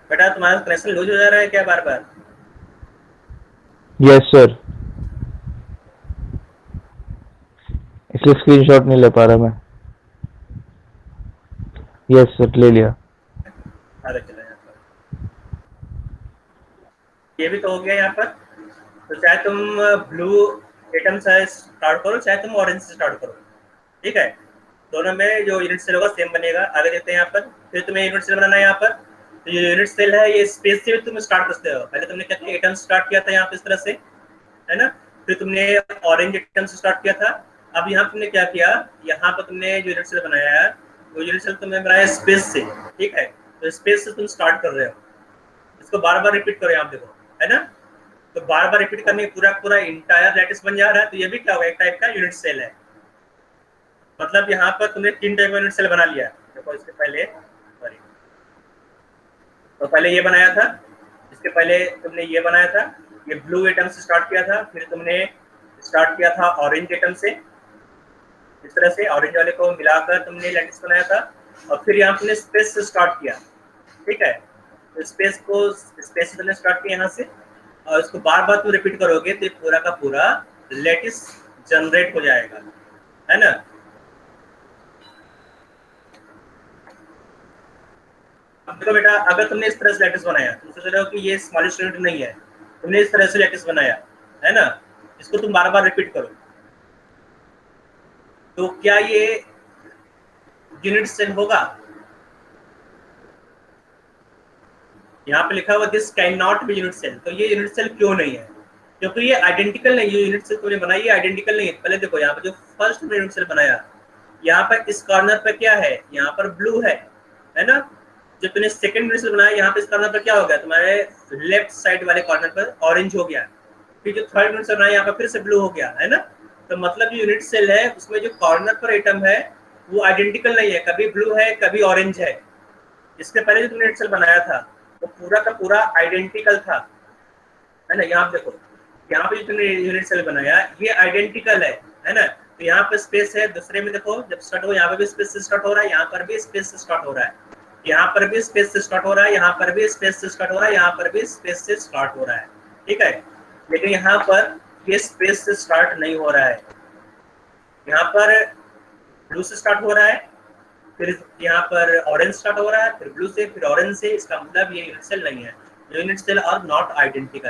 बेटा, तुम्हारा कनेक्शन लूज हो जा रहा है क्या बार बार? यस सर, इसलिए स्क्रीनशॉट नहीं ले पा रहा मैं। यस सर, ले लिया। अरे चलो यहाँ पर ये भी तो हो गया यहाँ पर। तो चाहे तुम ब्लू एटम से स्टार्ट करो, चाहे तुम ऑरेंज से स्टार्ट करो। ठीक है, दोनों में जो यूनिट सेल होगा सेम बनेगा। आगे देखते हैं यहाँ पर, फिर तुम्हें यूनिट सेल बनाना है यहाँ पर। तो ये यूनिट सेल है, ये स्पेस से भी तुम स्टार्ट करते हो। पहले तुमने क्या किया, एटम स्टार्ट किया था यहाँ पे इस तरह से, है ना। फिर तुमने ऑरेंज एटम से स्टार्ट किया था। अब यहाँ तुमने क्या किया, यहाँ पर तुमने जो यूनिट सेल बनाया है वो यूनिट सेल तुमने बनाया स्पेस से। ठीक है, तो स्पेस से तुम स्टार्ट कर रहे हो, इसको बार बार रिपीट करो, यहाँ देखो, है ना। तो बार बार रिपीट करने पूरा पूरा इंटायर लैटिस बन जा रहा है, तो ये भी क्या होगा, एक टाइप का यूनिट सेल है। मतलब यहाँ पर तुमने 3 टाइप का यूनिट सेल बना लिया। देखो इसके पहले, सॉरी, तो पहले ये बनाया था, इसके पहले तुमने ये बनाया था, ये ब्लू एटम से स्टार्ट किया था, फिर तुमने स्टार्ट किया था ऑरेंज एटम से, इस तरह से ऑरेंज वाले को मिलाकर तुमने लैटिस बनाया था, और फिर यहाँ तुमने स्पेस से स्टार्ट किया, ठीक है। तो स्पेस से तुमने स्टार्ट किया यहाँ से, और इसको बार बार तुम रिपीट करोगे तो पूरा का पूरा लैटिस जनरेट हो जाएगा, है ना। अब देखो बेटा, अगर तुमने इस तरह से लैटिस बनाया, तुम सोच रहे हो कि ये स्मॉलेस्ट यूनिट नहीं है, तुमने इस तरह से लैटिस बनाया, है ना, इसको तुम बार बार रिपीट करो, तो क्या ये यूनिट सेल होगा? यहाँ पे लिखा हुआ this can not be unit cell, तो ये यूनिट सेल क्यों नहीं है? क्योंकि ये आइडेंटिकल नहीं है। यूनिट सेल तुमने बनाई, ये आइडेंटिकल नहीं है। पहले देखो यहाँ पर जो फर्स्ट यूनिट सेल बनाया, यहाँ पर इस कॉर्नर पर क्या है, यहाँ पर ब्लू है ना। जो तुमने सेकंड यूनिट सेल बनाया, यहाँ पे इस कॉर्नर पर क्या हो गया, तुम्हारे लेफ्ट साइड वाले कॉर्नर पर ऑरेंज हो गया। फिर जो थर्ड यूनिट सेल बनाया, यहाँ पर फिर से ब्लू हो गया, है ना। तो मतलब जो यूनिट सेल है उसमें जो कॉर्नर पर एटम है वो आइडेंटिकल नहीं है, कभी ब्लू है कभी ऑरेंज है। इसके पहले जो तुमने यूनिट सेल बनाया था वो पूरा का पूरा आइडेंटिकल था, है ना। यहाँ पे देखो, यहाँ पे जो तुमने यूनिट सेल बनाया ये आइडेंटिकल है ना। तो यहाँ पे स्पेस है, दूसरे में देखो जब स्टार्ट हो, यहाँ पे भी स्पेस से स्टार्ट हो रहा है, यहाँ पर भी स्पेस से स्टार्ट हो रहा है, यहाँ पर भी स्पेस से स्टार्ट हो रहा है, यहाँ पर भी स्पेस से स्टार्ट हो रहा है, यहाँ पर भी स्पेस से स्टार्ट हो रहा है, ठीक है। लेकिन यहाँ पर ये स्पेस से स्टार्ट नहीं हो रहा है, यहाँ पर ब्लू से स्टार्ट हो रहा है, फिर यहाँ पर ऑरेंज स्टार्ट हो रहा है, फिर ब्लू से, फिर ऑरेंज से। इसका मतलब ये यूनिट सेल नहीं है। Unit cell are not identical,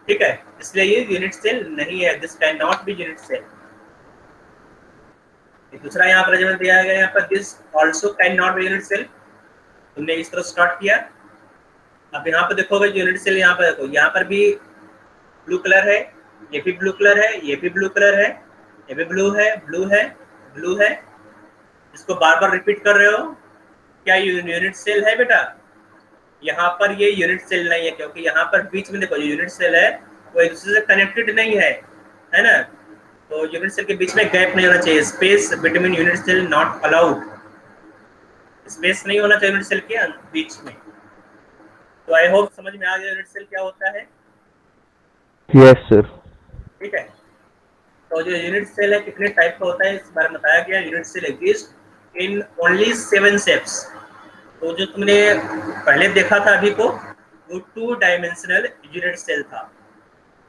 ठीक है, इसलिए ये यूनिट सेल नहीं है। This can not be unit cell. दूसरा यहाँ पर जब दिया गया, यहाँ पर this also can not be unit cell. तुमने इस तरह स्टार्ट किया, अब यहाँ पर देखोगे यूनिट सेल, यहाँ पर देखो, यहाँ पर भी ब्लू कलर है, ये भी ब्लू कलर है, ये भी ब्लू कलर है, ये भी ब्लू है, ब्लू है, ब्लू है। इसको बार बार रिपीट कर रहे हो, क्या यूनिट सेल है बेटा? यहाँ पर ये यूनिट सेल नहीं है, क्योंकि यहाँ पर बीच में देखो यूनिट सेल है वो एक दूसरे से कनेक्टेड नहीं है ना। तो यूनिट सेल के बीच में गैप नहीं होना चाहिए, space between unit cell not allowed, space नहीं होना चाहिए यूनिट सेल के बीच में। तो आई होप समझ में आ गया यूनिट सेल क्या होता है। Yes sir. ठीक है, तो जो यूनिट सेल है कितने टाइप का होता है इस बारे में बताया गया। Unit cell exist in only 7 shapes. तो जो तुमने पहले देखा था अभी को, वो 2 डायमेंशनल यूनिट सेल था,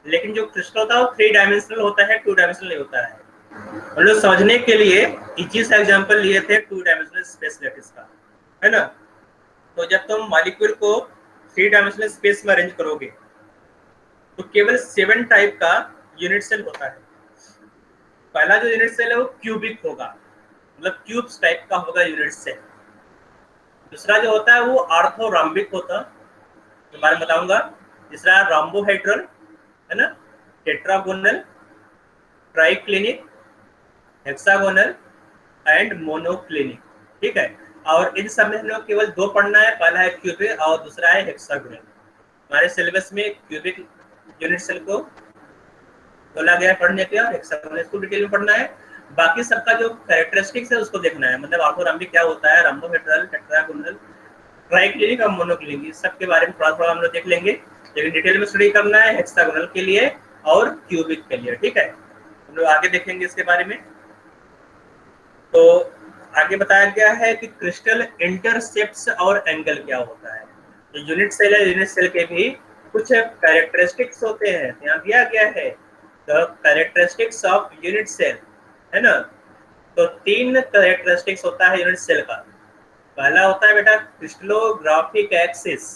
लेकिन जो क्रिस्टल था वो 3 डायमेंशनल होता है, 2 डायमेंशनल नहीं होता है। हम लोग समझने के लिए इजी सा एग्जांपल लिए थे 2 डायमेंशनल स्पेस लैटिस का, है ना। तो जब तुम मॉलिक्यूल को 3 डायमेंशनल स्पेस में अरेंज करोगे तो केवल 7 टाइप का यूनिट सेल होता है। पहला जो यूनिट सेल है वो क्यूबिक होगा, मतलब क्यूब्स टाइप का होगा यूनिट सेल। दूसरा जो होता है वो ऑर्थोरॉम्बिक होता है, के बारे में बताऊंगा। तीसरा रोम्बोहेड्रल, है ना, tetragonal, triclinic, hexagonal and monoclinic, ठीक है। और इन सब में हम लोग केवल 2 पढ़ना है, पहला है क्यूबिक और दूसरा है हेक्सागोनल। हमारे सिलेबस में क्यूबिक यूनिट सेल को बोला गया है पढ़ने के, और हेक्सागोनल को डिटेल में पढ़ना है। बाकी सबका जो कैरेक्टरिस्टिक्स है उसको देखना है, मतलब ऑर्थोरॉम्बिक क्या होता है, रोम्बोहेड्रल, टेट्रागोनल, ट्राइक्लिनिक और मोनोक्लिनिक, सबके बारे में थोड़ा थोड़ा हम लोग देख लेंगे, लेकिन डिटेल में स्टडी करना है हेक्सागोनल के लिए और क्यूबिक के लिए, ठीक है। हम लोग आगे देखेंगे इसके बारे में। तो आगे बताया गया है कि क्रिस्टल इंटरसेप्ट्स और एंगल क्या होता है। तो यूनिट सेल है, यूनिट सेल के भी कुछ कैरेक्टरिस्टिक्स होते हैं, यहाँ दिया गया है the characteristics of unit cell, है ना। तो 3 कैरेक्टरिस्टिक्स होता है यूनिट सेल का। पहला होता है बेटा क्रिस्टलोग्राफिक एक्सिस,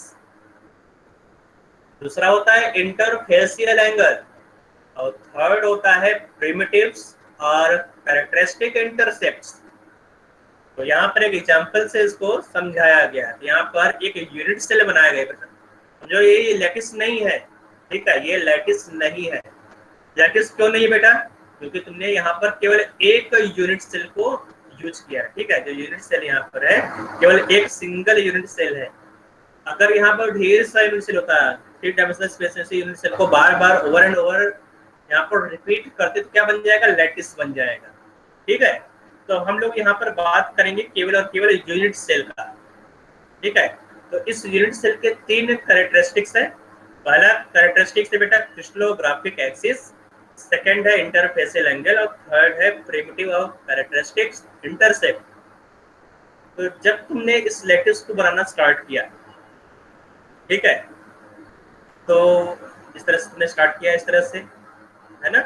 दूसरा होता है इंटरफेसियल एंगल, और थर्ड होता है प्रिमिटिव्स और कैरेक्टरिस्टिक इंटरसेप्ट्स। तो यहाँ पर एक एग्जांपल से इसको समझाया गया है। यहाँ पर एक यूनिट सेल बनाया गया है, जो ये लैटिस नहीं है, ठीक है, ये लैटिस नहीं है। लैटिस क्यों नहीं बेटा? क्योंकि तुमने यहाँ पर केवल एक यूनिट सेल को यूज किया है, ठीक है। जो यूनिट सेल यहाँ पर है केवल एक सिंगल यूनिट सेल है। अगर यहाँ पर ढेर सारे यूनिट सेल होता है थ्री डायमेंशनल स्पेस में से यूनिट सेल को बार बार ओवर एंड ओवर यहाँ पर रिपीट करते तो क्या बन जाएगा, लैटिस बन जाएगा। ठीक है, तो हम लोग यहाँ पर बात करेंगे केवल और केवल यूनिट सेल का। ठीक है, तो इस यूनिट सेल के 3 कैरेक्टरिस्टिक्स है। पहला कैरेक्टरिस्टिक्स है बेटा क्रिस्टलोग्राफिक एक्सिस, सेकंड है इंटरफेसियल एंगल और थर्ड है प्रिमिटिव ऑफ कैरेक्टरिस्टिक्स इंटरसेप्ट। तो जब तुमने इस लैटिस को बनाना स्टार्ट किया, ठीक है, तो इस तरह से तुमने स्टार्ट किया, इस तरह से, है ना।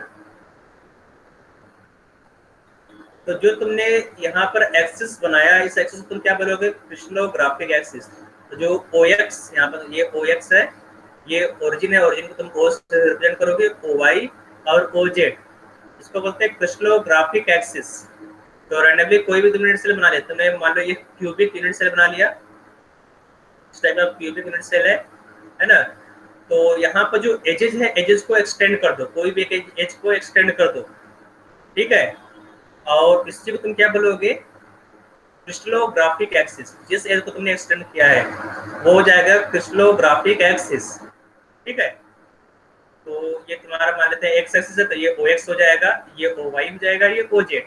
तो जो तुमने यहाँ पर एक्सिस बनाया, इस एक्सिस को तुम क्या बोलोगे, क्रिस्टलोग्राफिक एक्सिस। तो जो OX यहाँ पर, ये OX है, ये ओरिजिन है, ओरिजिन को तुम O से रिप्रेजेंट करोगे, OY और OZ, इसको बोलते हैं क्रिस्टलोग्राफिक एक्सिस। तो रैंडमली कोई भी तुम यूनिट सेल बना लिया, तुमने मान लो ये क्यूबिक यूनिट सेल बना लिया, इस टाइप का क्यूबिक यूनिट सेल है ना। तो यहाँ पर जो एजेस है, एजेस को एक्सटेंड कर दो, कोई भी एक एज को एक्सटेंड कर दो, ठीक है। और इस चीज को तुम क्या बोलोगे, क्रिस्टलोग्राफिक एक्सिस। जिस एज को तुमने एक्सटेंड किया है वो हो जाएगा क्रिस्टलोग्राफिक एक्सिस। ठीक है, तो ये तुम्हारा मान लेते हैं एक्स एक्सिस है, तो ये OX हो जाएगा, ये OY हो जाएगा, ये OZ।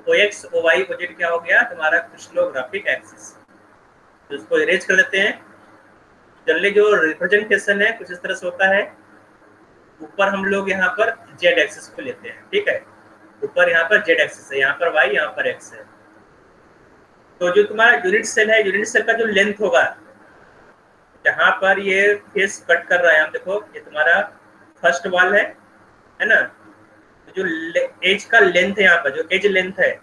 OX OY OZ क्या हो गया तुम्हारा क्रिस्टलोग्राफिक एक्सिस। तो इसको इरेज कर देते हैं। जनरली जो रिप्रेजेंटेशन है कुछ इस तरह से होता है, ऊपर हम लोग यहाँ पर Z एक्सिस को लेते हैं, ठीक है, ऊपर यहाँ पर Z एक्सिस है, यहाँ पर Y, यहाँ पर X है। तो जो तुम्हारा यूनिट सेल है, यूनिट सेल का जो लेंथ होगा, जहाँ पर ये फेस कट कर रहा है, हम देखो ये तुम्हारा फर्स्ट वॉल है ना। तो जो एज का लेंथ है, यहाँ पर जो एज लेंथ है,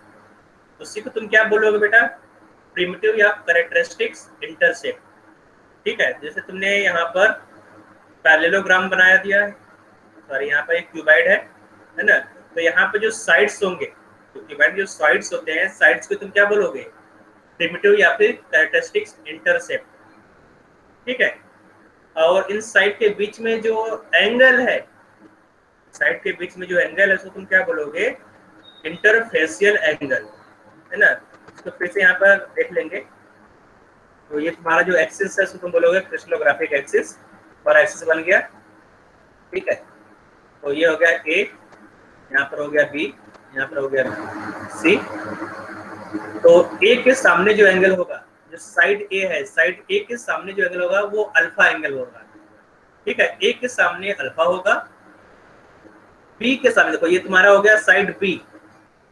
उसी को तुम क्या बोलोगे बेटा, प्रिमिटिव या कैरेक्टरिस्टिक्स इंटरसेप्ट। ठीक है, जैसे तुमने यहाँ पर पैरेललोग्राम बनाया दिया है, सॉरी यहाँ पर एक क्यूबाइड है ना। तो यहाँ पे जो साइड्स होंगे, तो क्यूबाइड जो साइड्स होते हैं, साइड्स को तुम क्या बोलोगे, प्रिमिटिव या फिर कैरेक्टरिस्टिक्स इंटरसेप्ट। ठीक है, और इन साइड के बीच में जो एंगल है, साइड के बीच में जो एंगल है उसको तुम क्या बोलोगे, इंटरफेसियल एंगल, है ना। तो फिर से यहाँ पर देख लेंगे, तो ये तुम्हारा जो एक्सिस है उसको तुम बोलोगे क्रिस्टलोग्राफिक एक्सिस, और एक्सिस बन गया। ठीक है, तो ये हो गया A, यहाँ पर हो गया B, यहाँ पर हो गया C। तो A के सामने जो एंगल होगा, जो साइड A है, साइड A के सामने जो एंगल होगा वो अल्फा एंगल होगा। ठीक है, A के सामने अल्फा होगा, B के सामने, देखो ये तुम्हारा हो गया साइड B,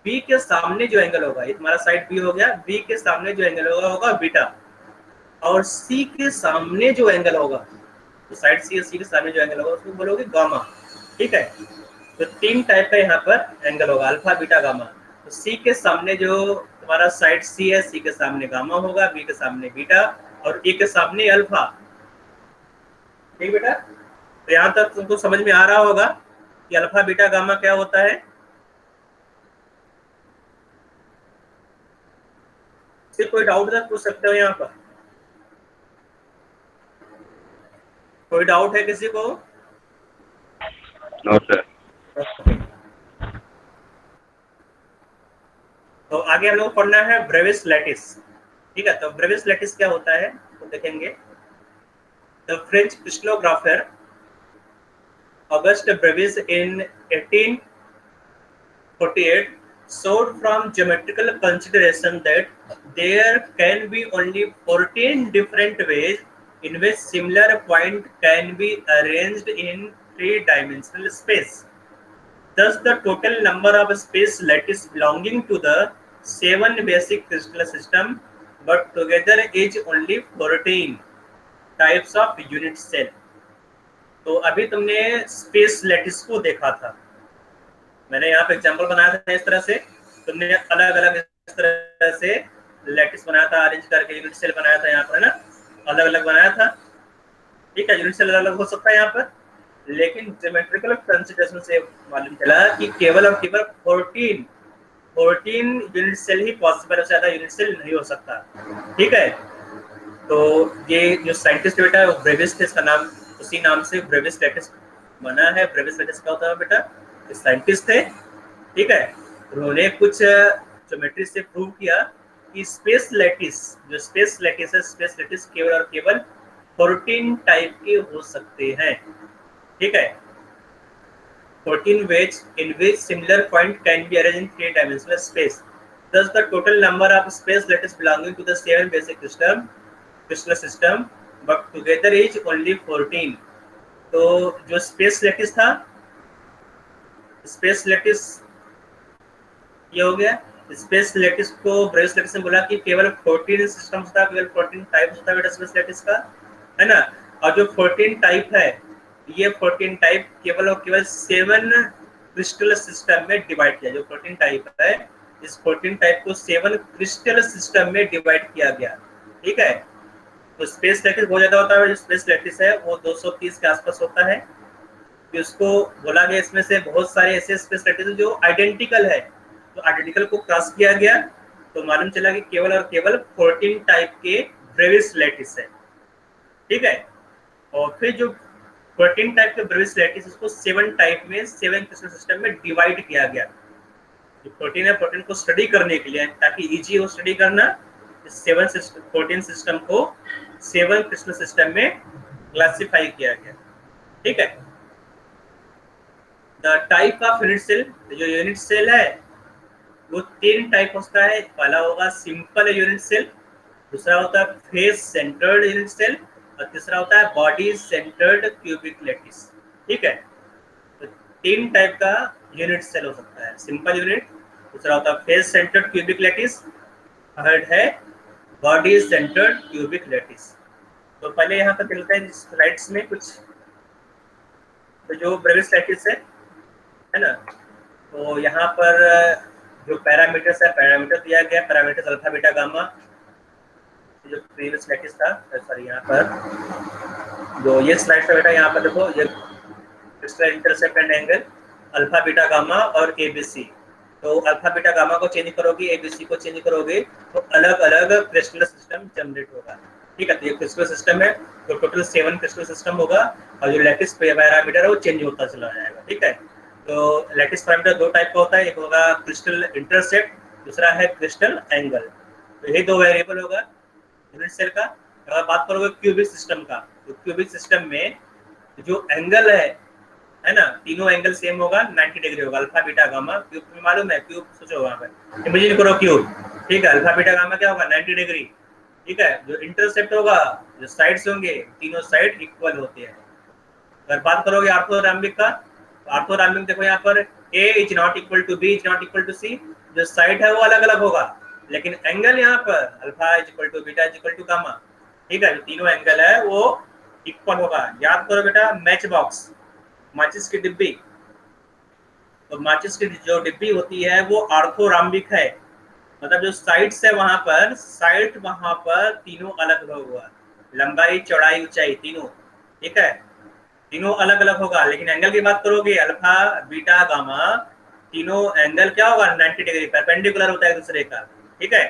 B के सामने जो एंगल होगा, ये तुम्हारा साइड B हो गया, B के सामने जो एंगल होगा बीटा, और C के सामने जो एंगल होगा, तो साइड C और C के सामने जो एंगल होगा उसको बोलोगे गामा। ठीक है, तो 3 टाइप का यहाँ पर एंगल होगा, अल्फा बीटा गामा। तो C के सामने जो तुम्हारा साइड C है, C के सामने गामा होगा, B के सामने बीटा और A के सामने अल्फा। ठीक बेटा, तो यहाँ तक तुमको समझ में आ रहा होगा कि अल्फा बीटा गामा क्या होता है। सिर्फ कोई डाउट है पूछ सकते हो यहाँ पर, कोई डाउट है किसी को? No sir. तो आगे हम लोग पढ़ना है ब्रेविस लैटिस। ठीक है, तो ब्रेविस लैटिस क्या होता है तो देखेंगे। The French crystallographer Auguste Brevis in 1848 showed from geometrical consideration that there can be only 14 different ways in which similar point can be arranged in 3-dimensional space. Thus, the total number of space lattice belonging to the 7 basic crystal system, but together is only 14 types of unit cell. तो अभी तुमने space lattice को देखा था, मैंने यहाँ पे example बनाया था इस तरह से, तुमने अलग अलग इस तरह से लैटिस बनाया था, अरेंज करके यूनिट सेल बनाया था यहाँ पर, है ना, अलग अलग बनाया था। ठीक है, यूनिट सेल अलग अलग हो सकता है यहाँ पर, लेकिन ज्योमेट्रिकल कंसीडरेशन से मालूम चला कि केवल और केवल 14 यूनिट सेल ही पॉसिबल है, ज्यादा यूनिट सेल नहीं हो सकता। ठीक है, तो ये जो साइंटिस्ट बेटा है ब्रेविस थे, इसका नाम उसी नाम से ब्रेविस लैटिस बना है। ब्रेविस लैटिस क्या होता है बेटा, साइंटिस्ट थे। ठीक है, उन्होंने कुछ ज्योमेट्री से प्रूव किया कि स्पेस लैटिस, जो स्पेस लैटिस है, स्पेस लैटिस केवल और केवल 14 टाइप के हो सकते हैं, ठीक है। 14 ways in which similar point can be arranged in 3-dimensional space. Thus, the total number of space lattice belonging to the 7 basic crystal system, but together is only 14. तो जो स्पेस लैटिस था, space lattice ये हो गया। Space lattice को Brevis lattice ने बोला कि केवल 14 सिस्टम्स था, केवल 14 टाइप्स था बेटा स्पेस लैटिस का, है ना। और जो 14 टाइप है, ये 14 टाइप केवल और केवल 7 क्रिस्टल सिस्टम में डिवाइड किया। जो 14 टाइप है, इस 14 टाइप को 7 क्रिस्टल सिस्टम में डिवाइड किया गया, ठीक है। तो स्पेस लैटिस बहुत ज्यादा होता है, जो स्पेस लैटिस है वो 230 के आसपास होता है। तो इसको बोला गया इसमें से बहुत सारे ऐसे स्पेस लैटिस जो आइडेंटिकल है, तो आइडेंटिकल को क्रॉस किया गया, तो मालूम चला कि केवल और केवल 14 टाइप के ब्रेविस लैटिस है, ठीक है। और फिर जो 14 टाइप के ब्रेविस लैटिस, उसको 7 टाइप में 7 क्रिस्टल सिस्टम में डिवाइड किया गया। जो 14 है, 14 को स्टडी करने के लिए, ताकि इजी हो स्टडी करना, इस 14 सिस्टम को 7 क्रिस्टल सिस्टम में क्लासिफाई किया गया, ठीक है। The type of unit cell, जो यूनिट सेल है वो 3 टाइप होता है। पहला होगा सिंपल यूनिट सेल, दूसरा होता है फेस सेंटर्ड यूनिट सेल, और तीसरा होता है बॉडी सेंटर्ड क्यूबिक लैटिस, ठीक है। तो 3 टाइप का यूनिट सेल हो सकता है, सिंपल यूनिट, दूसरा होता है face centred cubic lattice, third है बॉडी सेंटर्ड क्यूबिक लैटिस। तो पहले यहाँ पर चलते हैं स्लाइड्स में कुछ, तो जो ब्रेविस लैटिस है ना, तो यहाँ पर जो पैरामीटर्स है, पैरामीटर दिया गया, पैरामीटर्स अल्फा बीटा गामा। जो प्रीवियस लैटिस था, सॉरी यहाँ पर जो ये स्लाइड था बेटा, यहाँ पर देखो, ये crystal intercept and angle alpha beta gamma और एबीसी। तो अल्फा बीटा गामा को चेंज करोगे, एबीसी को चेंज करोगे, तो अलग अलग क्रिस्टल सिस्टम जनरेट होगा, ठीक है। तो ये क्रिस्टल सिस्टम है, तो टोटल 7 क्रिस्टल सिस्टम होगा, और जो लैटिस पैरामीटर है वो चेंज होता चला जाएगा, ठीक है। तो लैटिस पैरामीटर 2 टाइप का होता है, एक होगा क्रिस्टल इंटरसेप्ट, दूसरा है क्रिस्टल एंगल। तो ये 2 वेरिएबल होगा यूनिट सेल का। अगर बात करोगे क्यूबिक सिस्टम का, तो क्यूबिक सिस्टम में जो एंगल है ना, तीनों एंगल सेम होगा, 90 डिग्री होगा, अल्फा बीटा गामा। क्यूब में मालूम है, क्यूब सोचो वहां पर, इमेजिन करो क्यूब, ठीक है। अल्फा बीटा गामा क्या होगा, 90 डिग्री, ठीक है। जो इंटरसेप्ट होगा, जो साइड्स होंगे, तीनों साइड इक्वल होते हैं। अगर बात करोगे ऑर्थोरैम्बिक का, तो ऑर्थोरैम्बिक देखो यहाँ पर A is not equal to B is not equal to C, जो साइड है वो अलग अलग होगा, लेकिन एंगल यहाँ पर alpha is equal to beta is equal to gamma, ठीक है। जो तीनों एंगल है वो इक्वल होगा। याद करो बेटा, मैच बॉक्स, माचिस की डिब्बी, तो माचिस की जो डिब्बी होती है वो ऑर्थोरैम्बिक है, मतलब जो साइड्स है वहां पर, साइड वहां पर तीनों अलग अलग होगा, लंबाई चौड़ाई ऊंचाई तीनों, ठीक है, तीनों अलग अलग होगा। लेकिन एंगल की बात करोगे, अल्फा बीटा गामा, तीनों एंगल क्या होगा, 90 डिग्री परपेंडिकुलर होता है एक दूसरे का, ठीक है।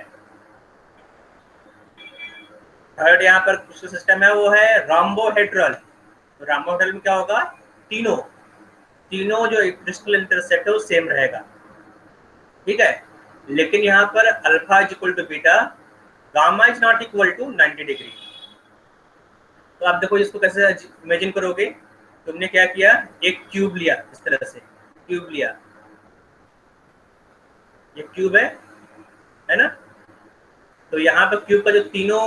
थर्ड यहाँ पर क्रिस्टल सिस्टम है, वो है रॉम्बोहेड्रल। तो रॉम्बोहेड्रल में क्या होगा, तीनों जो क्रिस्टल इंटरसेप्ट है वो सेम रहेगा, ठीक है। लेकिन यहाँ पर alpha is equal to beta, gamma is not equal to 90 degree. तो आप देखो इसको कैसे इमेजिन करोगे। तुमने क्या किया, एक क्यूब लिया, इस तरह से क्यूब लिया, ये क्यूब है ना। तो यहाँ पर क्यूब का जो तीनों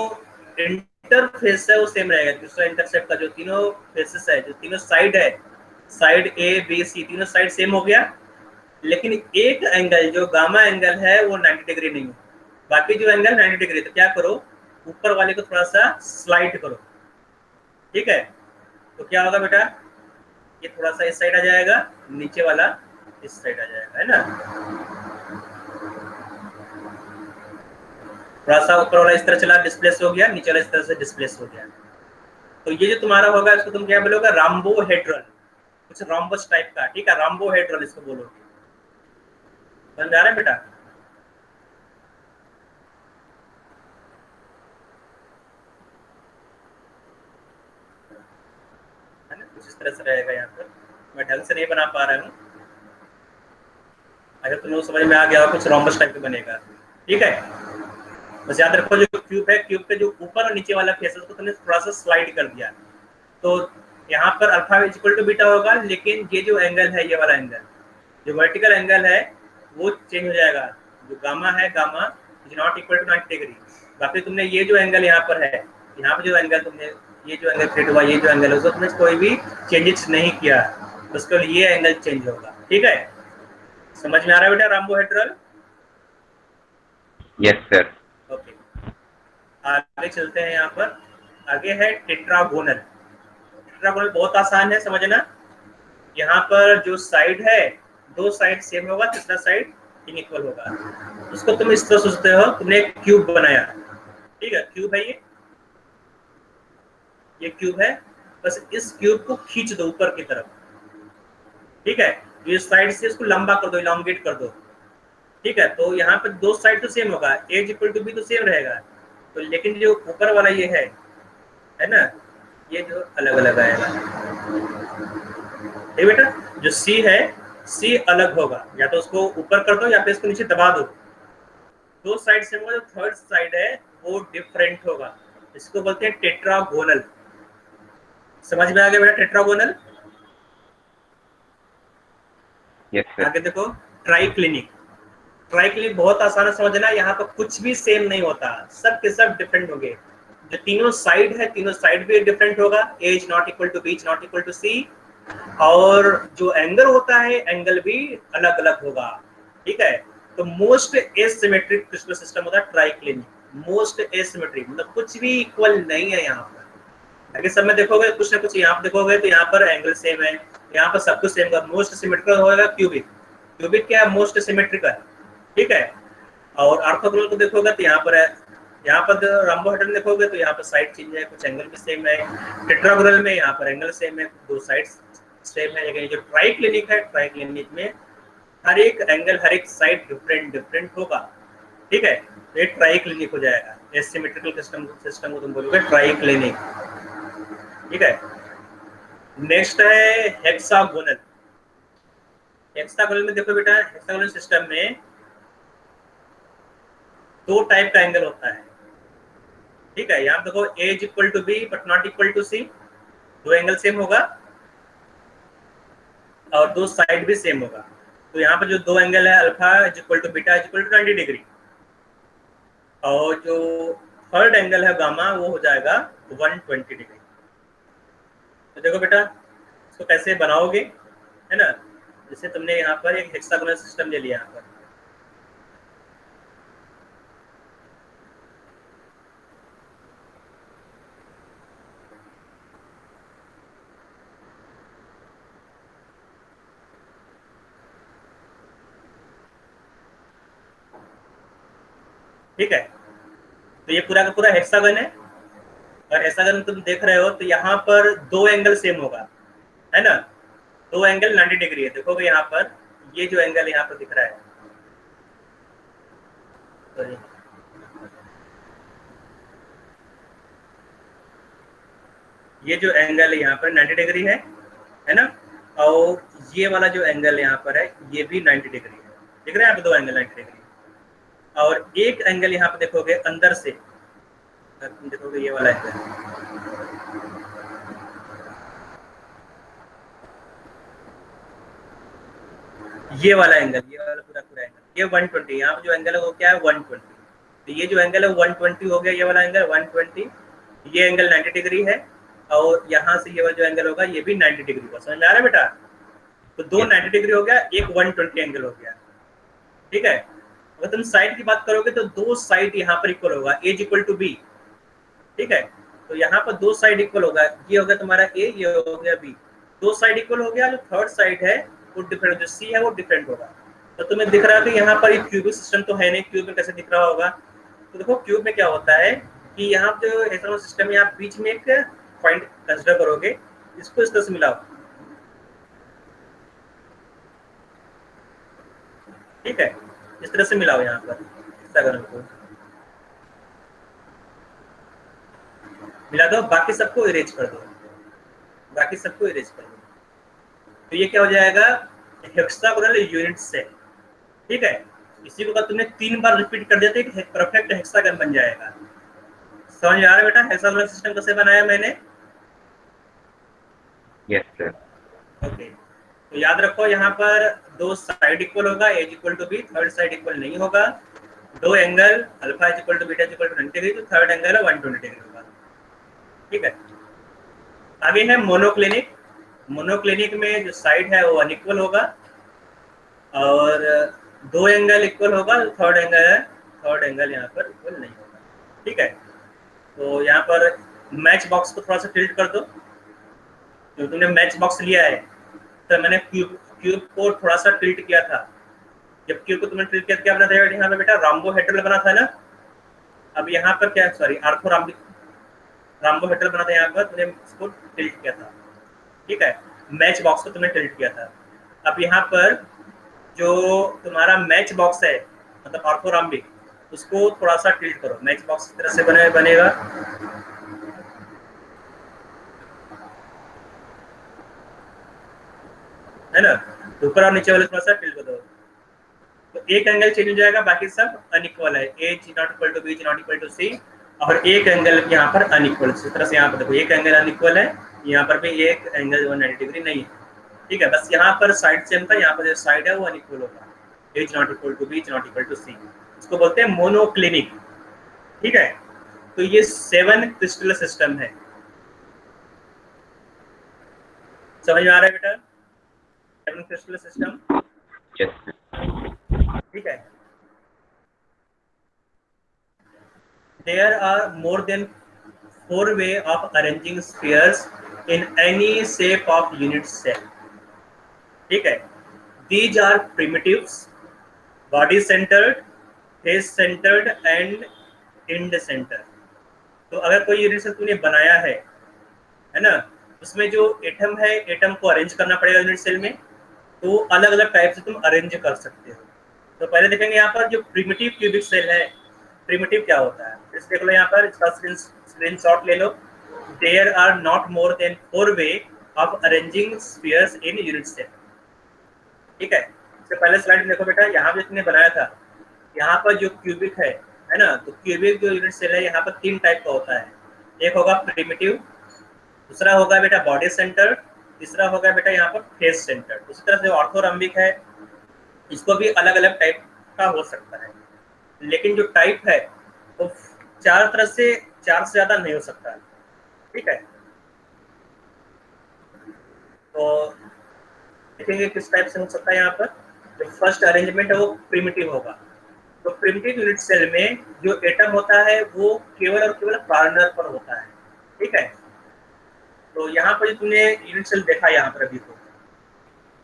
इंटरफेस है वो सेम रहेगा। दूसरा इंटरसेप्ट का जो तीनों फेसेस है, जो तीनों साइड है, साइड ए बी सी, तीनों साइड सेम हो गया। लेकिन एक एंगल जो गामा एंगल है वो 90 डिग्री नहीं है, बाकी जो एंगल 90 डिग्री। तो क्या करो, ऊपर वाले को थोड़ा सा स्लाइड करो, ठीक है। तो क्या होगा बेटा, ये थोड़ा सा इस साइड आ जाएगा, नीचे वाला इस साइड आ जाएगा, है ना। थोड़ा सा ऊपर वाला इस तरह चला, डिस्प्लेस हो गया, नीचे वाला इस तरह से डिस्प्लेस हो गया। तो ये जो तुम्हारा होगा, इसको तुम क्या बोलोगे, रॉम्बोहेड्रल, कुछ रॉम्बस टाइप का, ठीक है, रॉम्बोहेड्रल इसको बोलोगे। समझ आ रहा है बेटा। है ना, कुछ इस तरह से रहेगा। यहाँ पर मैं ढंग से नहीं बना पा रहा हूँ, अगर तुम लोग समझ में आ गया, कुछ रॉम्बस टाइप का बनेगा, ठीक है। बस याद रखो जो क्यूब है, क्यूब के जो ऊपर और नीचे वाला फेस है उसको तुमने थोड़ा सा स्लाइड कर दिया, तो यहाँ पर alpha is equal to beta होगा, लेकिन ये जो एंगल है, ये वाला एंगल जो वर्टिकल एंगल है वो चेंज हो जाएगा। जो गामा है, gamma is not equal to 90 degree. बाकी तुमने ये जो एंगल यहाँ पर है, यहाँ पर जो एंगल तुमने ये जो एंगल क्रिएट हुआ, ये जो एंगल है उसको तुमने कोई भी चेंजेस नहीं किया, उसके लिए ये एंगल चेंज होगा। ठीक है, समझ में आ रहा है बेटा राम्बोहेड्रल? Yes sir. ओके, आगे चलते हैं। यहाँ पर आगे है टेट्रागोनल। टेट्रागोनल बहुत आसान है समझना। यहाँ पर जो साइड है, दो साइड सेम होगा, तीसरा साइड इनइक्वल होगा। उसको तुम इस तरह सोचते हो, तुमने एक क्यूब बनाया, ठीक है, क्यूब है ये क्यूब है, बस इस क्यूब को खींच दो ऊपर की तरफ, ठीक है, ये साइड से इसको लंबा कर दो, इलांगेट कर दो, ठीक है। तो यहाँ पर दो साइड तो सेम होगा, एज इक्वल टू बी तो सेम रहेगा, तो लेकिन जो ऊपर वाला ये है ना, ये जो अलग अलग आएगा, ठीक बेटा। जो सी है, सी अलग होगा, या तो उसको ऊपर कर दो या फिर इसको नीचे दबा दो। दो साइड सेम होगा, जो थर्ड साइड है वो डिफरेंट होगा, इसको बोलते हैं टेट्रागोनल। समझ में आ गया बेटा टेट्रागोनल? Yes sir. आगे देखो ट्राइक्लिनिक। ट्राइक्लिनिक बहुत आसान है समझना, यहाँ पर कुछ भी सेम नहीं होता, सब के सब डिफरेंट होंगे। जो तीनों साइड है, तीनों साइड भी डिफरेंट होगा, A is not equal to B is not equal to C, और जो एंगल होता है एंगल भी अलग अलग होगा, ठीक है। तो मोस्ट एसिमेट्रिक क्रिस्टल सिस्टम होता है ट्राइक्लिनिक, मोस्ट एसिमेट्रिक मतलब कुछ भी इक्वल नहीं है यहाँ पर। आगे सब में देखोगे कुछ ना कुछ, यहाँ पर देखोगे तो यहाँ पर एंगल सेम है, यहाँ पर सब कुछ सेम होगा। मोस्ट सिमेट्रिकल होगा क्यूबिक, क्यूबिक क्या है, मोस्ट सिमेट्रिकल, ठीक है। और ऑर्थोगोनल को देखोगे तो यहाँ पर है, यहाँ पर राम्बोहेड्रल देखोगे तो यहाँ पर साइड चेंज है, कुछ एंगल भी सेम है। टेट्रागोनल में यहाँ पर एंगल सेम है, दो साइड्स सेम है। लेकिन जो ट्राइक्लिनिक है, ट्राइक्लिनिक में हर एक एंगल, हर एक साइड डिफरेंट डिफरेंट होगा, ठीक है। तो ये ट्राइक्लिनिक हो जाएगा। एसिमेट्रिकल सिस्टम को तुम बोलोगे ट्राइक्लिनिक, ठीक है। नेक्स्ट है हेक्सागोनल। हेक्सागोनल में देखो बेटा, हेक्सागोनल सिस्टम में दो टाइप का एंगल होता है, ठीक है। यहाँ देखो A is equal to B but not equal to C, दो एंगल सेम होगा और दो साइड भी सेम होगा। तो यहाँ पर जो दो एंगल है, alpha is equal to beta is equal to 90 degree, और जो थर्ड एंगल है गामा वो हो जाएगा 120 डिग्री। तो देखो बेटा इसको कैसे बनाओगे, है ना। जैसे तुमने यहाँ पर एक हेक्सागोनल सिस्टम ले लिया यहाँ पर, ठीक है। तो ये पूरा का पूरा हेक्सागन है, और हेक्सागन तुम देख रहे हो तो यहाँ पर दो एंगल सेम होगा, है ना। दो एंगल 90 डिग्री है। देखोगे यहाँ पर ये जो एंगल यहाँ पर दिख रहा है, तो ये जो एंगल है यहाँ पर 90 डिग्री है ना। और ये वाला जो एंगल यहाँ पर है ये भी 90 डिग्री है। दिख रहा है यहाँ पे दो एंगल 90 डिग्री। और एक एंगल यहाँ पे देखोगे अंदर से, तुम देखोगे ये वाला एंगल, ये वाला एंगल, ये वाला पूरा पूरा एंगल, ये 120, यहाँ पे जो एंगल है वो क्या है 120। तो ये जो एंगल है 120 हो गया, ये वाला एंगल 120, ये एंगल 90 डिग्री है, और यहाँ से ये वाला जो एंगल होगा ये भी 90 डिग्री होगा। समझ में आ रहा है बेटा? तो दो 90 डिग्री हो गया, एक 120 एंगल हो गया, ठीक है। अगर तुम साइड की बात करोगे तो दो साइड यहाँ पर इक्वल होगा, एज इक्वल टू बी, ठीक है। तो यहाँ पर दो साइड इक्वल होगा, ये हो गया तुम्हारा ए, ये हो गया बी, दो साइड इक्वल हो गया। जो थर्ड साइड है वो डिफरेंट, जो सी है वो डिफरेंट होगा। तो तुम्हें दिख रहा है कि यहाँ पर एक क्यूबिक सिस्टम तो है नहीं, क्यूब में कैसे दिख रहा होगा? तो देखो क्यूब में क्या होता है कि यहाँ जो हेक्सागोनल सिस्टम है, यहाँ बीच में एक पॉइंट कंसिडर करोगे, इसको इस तरह से मिलाओ, ठीक है। इस तरह से मिलाओ यहाँ पर हेक्सागोनल को मिला दो, बाकी सबको इरेज कर दो, बाकी सबको इरेज कर दो। तो ये क्या हो जाएगा, हेक्सागोनल यूनिट सेल, ठीक है। इसी को अगर तुमने 3 बार रिपीट कर दिया तो एक परफेक्ट हेक्सागन बन जाएगा। समझ में आ रहा है बेटा हेक्सागोनल सिस्टम कैसे बनाया मैंने? Yes sir. ओके, तो याद रखो यहाँ पर 2 साइड इक्वल होगा, a equal to b, third side equal नहीं होगा। 2 angle alpha equal to beta equal to 90 degree, तो थर्ड एंगल है 120 डिग्री होगा। ठीक है, आगे है मोनोक्लिनिक। मोनोक्लिनिक में जो साइड है वो अनइक्वल होगा और 2 एंगल इक्वल होगा, थर्ड एंगल यहाँ पर इक्वल नहीं होगा। ठीक है, तो यहाँ पर मैच बॉक्स को थोड़ा सा टिल्ट कर दो। जो तुमने मैच बॉक्स लिया है तो मैंने क्यूब को थोड़ा सा टिल्ट किया था। जब क्यूब को तुमने टिल्ट किया क्या बना था यहाँ पे बेटा? राम्बोहेड्रल बना था ना। अब यहाँ पर क्या, सॉरी राम्बोहेड्रल बना था, यहाँ पर तुमने इसको टिल्ट किया था। ठीक है, मैच बॉक्स को तुमने टिल्ट किया था। अब यहाँ पर जो तुम्हारा मैच बॉक्स है मतलब ऑर्थोराम्बिक, उसको थोड़ा सा टिल्ट करो। मैच बॉक्स की तरह से बनेगा। है ना, ऊपर और नीचे वाले थोड़ा सा टिल्ट कर दो तो एक एंगल चेंज हो जाएगा, बाकी सब अनइक्वल है। a is not equal to b is not equal to c, और एक एंगल यहाँ पर अनइक्वल। इस तरह से यहाँ पर देखो एक एंगल अनइक्वल है, यहाँ पर भी एक एंगल 190 डिग्री नहीं है। ठीक है, बस यहाँ पर साइड सेम था, यहाँ पर जो साइड है वो अनइक्वल होगा। a is not equal to b is not equal to c, इसको बोलते हैं मोनोक्लिनिक। ठीक है, तो ये 7 क्रिस्टल सिस्टम है। समझ में आ रहा है बेटा 7 क्रिस्टल सिस्टम? यस। ठीक है, there are more than 4 way of arranging spheres in any shape of unit cell. ठीक है, these are primitives, body centered, face centered and end centered. तो अगर कोई यूनिट सेल तूने बनाया है ना, उसमें जो एटम है, एटम को अरेंज करना पड़ेगा यूनिट सेल में, तो अलग अलग टाइप से तुम अरेंज कर सकते हो। तो पहले देखेंगे यहाँ पर जो प्रिमिटिव क्यूबिक सेल है, प्रिमिटिव क्या होता है इस देख लो। यहाँ पर इसका स्क्रीनशॉट ले लो। There are not more than 4 way of arranging spheres in unit cell. ठीक है, इससे पहले स्लाइड में देखो बेटा, यहाँ पे तुमने बनाया था, यहाँ पर जो क्यूबिक है ना, तो क्यूबिक जो यूनिट सेल है यहाँ पर 3 टाइप का होता है। एक होगा प्रिमिटिव, दूसरा होगा बेटा बॉडी सेंटर, तीसरा होगा बेटा यहाँ पर फेस सेंटर। उसी तरह से ऑर्थोरम्बिक है, इसको भी अलग अलग टाइप का हो सकता है, लेकिन जो टाइप है वो 4 तरह से 4 से ज्यादा नहीं हो सकता है। ठीक है, तो देखेंगे किस टाइप से हो सकता है। यहाँ पर जो फर्स्ट अरेंजमेंट है वो प्रिमिटिव होगा। तो प्रिमिटिव यूनिट सेल में जो एटम होता है वो केवल और केवल कॉर्नर पर होता है। ठीक है, तो यहाँ पर जो तुमने यूनिट सेल देखा यहाँ पर अभी को,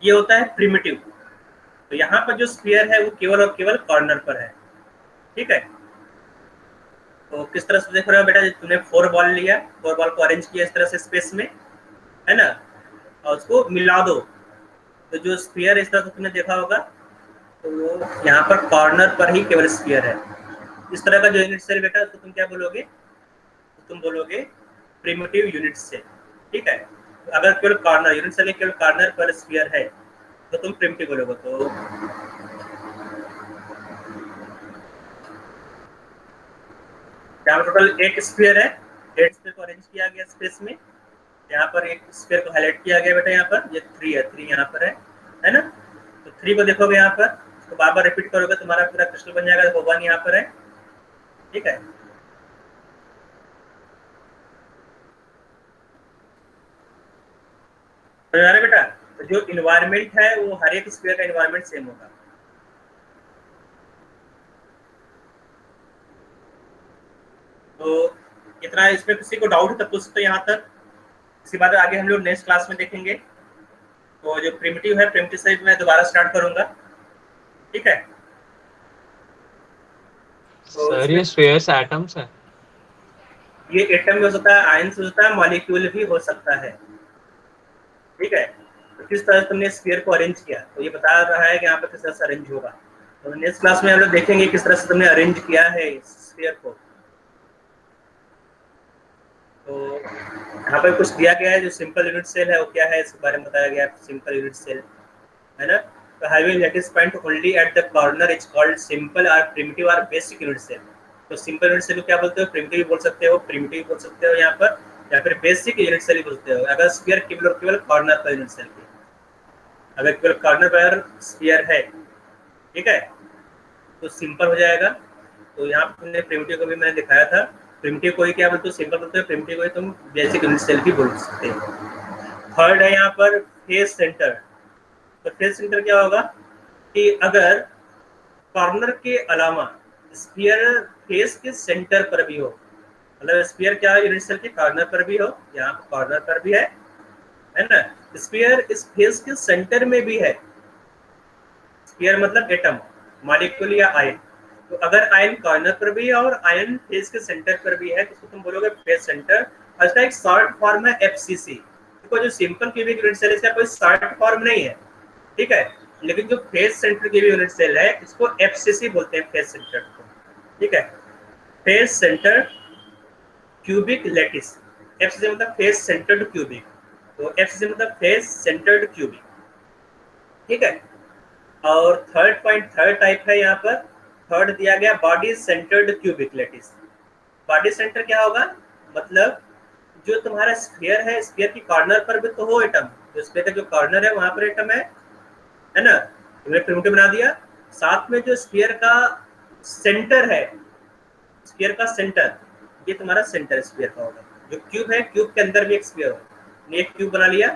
ये होता है प्रिमिटिव। तो यहाँ पर जो स्फीयर है वो केवल और केवल कॉर्नर पर है। ठीक है, तो किस तरह से देख रहे हो बेटा, तुमने 4 बॉल लिया, 4 बॉल को अरेंज किया इस तरह से स्पेस में, है ना, और उसको मिला दो, तो जो स्फीयर इस तरह से तुमने देखा होगा, तो वो यहाँ पर कॉर्नर पर ही केवल स्फीयर है। इस तरह का जो यूनिट सेल बेटा, तो तुम क्या बोलोगे? तो तुम बोलोगे प्रिमिटिव यूनिट सेल। ठीक है, तो अगर केवल कॉर्नर यूनिट सेल केवल कॉर्नर पर स्फीयर है तो तुम प्रिमिटिव बोलोगे। तो यहाँ टोटल 8 स्फीयर है, 8 स्फीयर को अरेंज किया गया स्पेस में। यहाँ पर एक स्फीयर को हाईलाइट किया गया बेटा, यहाँ पर ये 3 है, 3 यहाँ पर है ना। तो 3 को देखोगे यहाँ पर, तो बार बार रिपीट करोगे तुम्हारा पूरा क्रिस्टल बन जाएगा। तो 1 यहाँ पर है। ठीक है, तो यार बेटा, तो जो इन्वायरमेंट है वो हर एक स्फीयर का इन्वायरमेंट सेम होगा। तो इतना इसमें किसी को डाउट है तब पूछ सकते यहाँ तक। इसके बाद आगे हम लोग नेक्स्ट क्लास में देखेंगे। तो जो प्रिमिटिव है, प्रिमिटिव से मैं दोबारा स्टार्ट करूंगा। ठीक है, तो सर ये स्फीयर्स एटम्स है? ये एटम भी हो सकता है, आयंस हो सकता है, मॉलिक्यूल भी हो सकता है। ठीक है, तो किस तरह से तुमने स्फीयर को अरेंज किया, तो ये बता रहा है कि यहाँ पर किस तरह से अरेंज होगा। तो नेक्स्ट क्लास में हम लोग देखेंगे किस तरह से तुमने अरेंज किया है स्फीयर को। तो यहाँ पर कुछ दिया गया है, जो सिंपल यूनिट सेल है वो क्या है इसके बारे में बताया गया है। सिंपल यूनिट सेल है ना, तो having lattice point only at the corner is called simple और प्रिमिटिव और बेसिक यूनिट सेल। तो सिंपल यूनिट सेल को क्या बोलते हो, प्रिमिटिव बोल सकते हो, प्रिमिटिव बोल सकते हो यहाँ पर, या फिर बेसिक यूनिट सेल बोलते हो अगर स्फीयर केवल केवल कॉर्नर पर यूनिट सेल की, अगर केवल कॉर्नर पर स्फीयर है, ठीक है, तो सिंपल हो जाएगा। तो यहाँ पर प्रिमिटिव को भी मैंने दिखाया था, प्रिमिटिव को ही क्या बोलते हो, सिंपल बोलते हो, प्रिमिटिव को ही तुम बेसिक यूनिट सेल भी बोल सकते हो। थर्ड है यहाँ पर फेस सेंटर। तो फेस सेंटर क्या होगा कि अगर कॉर्नर के अलावा स्फीयर फेस के सेंटर पर भी हो, मतलब स्फीयर क्या है, यूनिट सेल के कॉर्नर पर भी हो, यहाँ पर कॉर्नर पर भी है ना, स्फीयर इस फेस के सेंटर में भी है। स्फीयर मतलब एटम, मॉलिक्यूल या आयन। तो अगर आयन कॉर्नर पर भी है और आयन फेस के सेंटर पर भी है तो उसको तुम बोलोगे फेस सेंटर। इसका एक शॉर्ट फॉर्म है एफसीसी। देखो जो सिंपल क्यूबिक यूनिट सेल इसका कोई शॉर्ट फॉर्म नहीं है, ठीक है, लेकिन जो फेस सेंटर की यूनिट सेल है इसको एफसीसी बोलते हैं, फेस सेंटर को, ठीक है, face centre cubic lattice. FCC मतलब फेस सेंटर्ड क्यूबिक, तो एफसीसी मतलब फेस सेंटर्ड क्यूबिक, ठीक है। और थर्ड पॉइंट, थर्ड टाइप है यहाँ पर, थर्ड दिया गया body centred cubic lattice. Body centre क्या होगा, मतलब जो तुम्हारा स्फीयर है, स्फीयर की कॉर्नर पर भी तो हो एटम, जो स्फीयर का जो कॉर्नर है वहां पर एटम है ना, तुमने प्रिमिटिव बना दिया। साथ में जो स्फीयर का सेंटर है, स्फीयर का सेंटर, ये तुम्हारा सेंटर स्फीयर का होगा। जो क्यूब है, क्यूब के अंदर भी एक स्फीयर होगा, एक क्यूब बना लिया,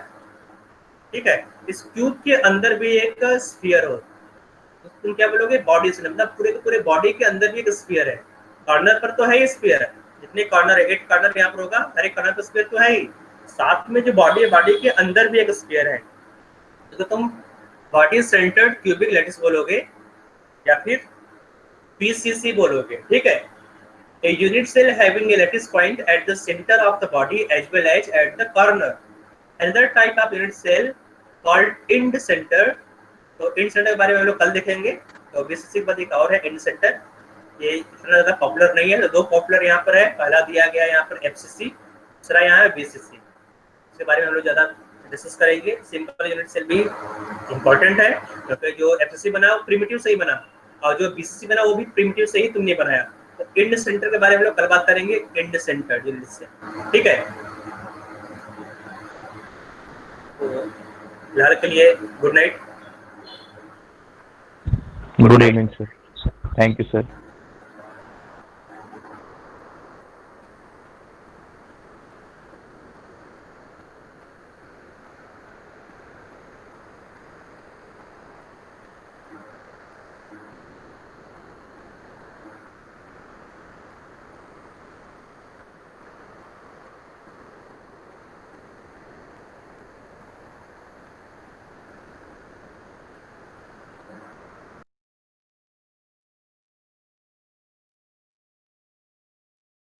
ठीक है, इस क्यूब के अंदर भी एक स्फीयर हो, तो तुम क्या बोलोगे, बॉडी सेंटर, मतलब पूरे के पूरे बॉडी के अंदर भी एक स्फीयर है। कॉर्नर पर तो है ही स्फीयर, जितने कॉर्नर है, 8 कॉर्नर यहाँ पर होगा, हर एक कॉर्नर पर स्फीयर तो है ही, साथ में जो बॉडी है, बॉडी के अंदर भी एक स्फीयर है, तो तुम बॉडी सेंटर्ड क्यूबिक लैटिस बोलोगे या फिर पीसीसी बोलोगे, ठीक है। A unit cell having a lattice point at the center of the body as well as at the corner. Another type of unit cell called end center. तो end center के बारे में हम लोग कल देखेंगे। तो बीसीसी के बाद एक और है end center, ये इतना ज़्यादा पॉपुलर नहीं है, तो दो पॉपुलर यहाँ पर है, पहला दिया गया यहाँ पर एफसीसी, दूसरा यहाँ है बीसीसी। इसके बारे में हम लोग ज़्यादा डिस्कस करेंगे। सिंपल यूनिट सेल भी इम्पोर्टेंट है क्योंकि जो एफसीसी बना वो प्रिमिटिव से ही बना, और जो बीसीसी बना वो भी प्रिमिटिव से ही तुमने बनाया। तो एंड सेंटर के बारे में लोग कल बात करेंगे, एंड सेंटर यूनिट सेल, ठीक है। तो फिलहाल के लिए good night. Good evening sir, thank you sir.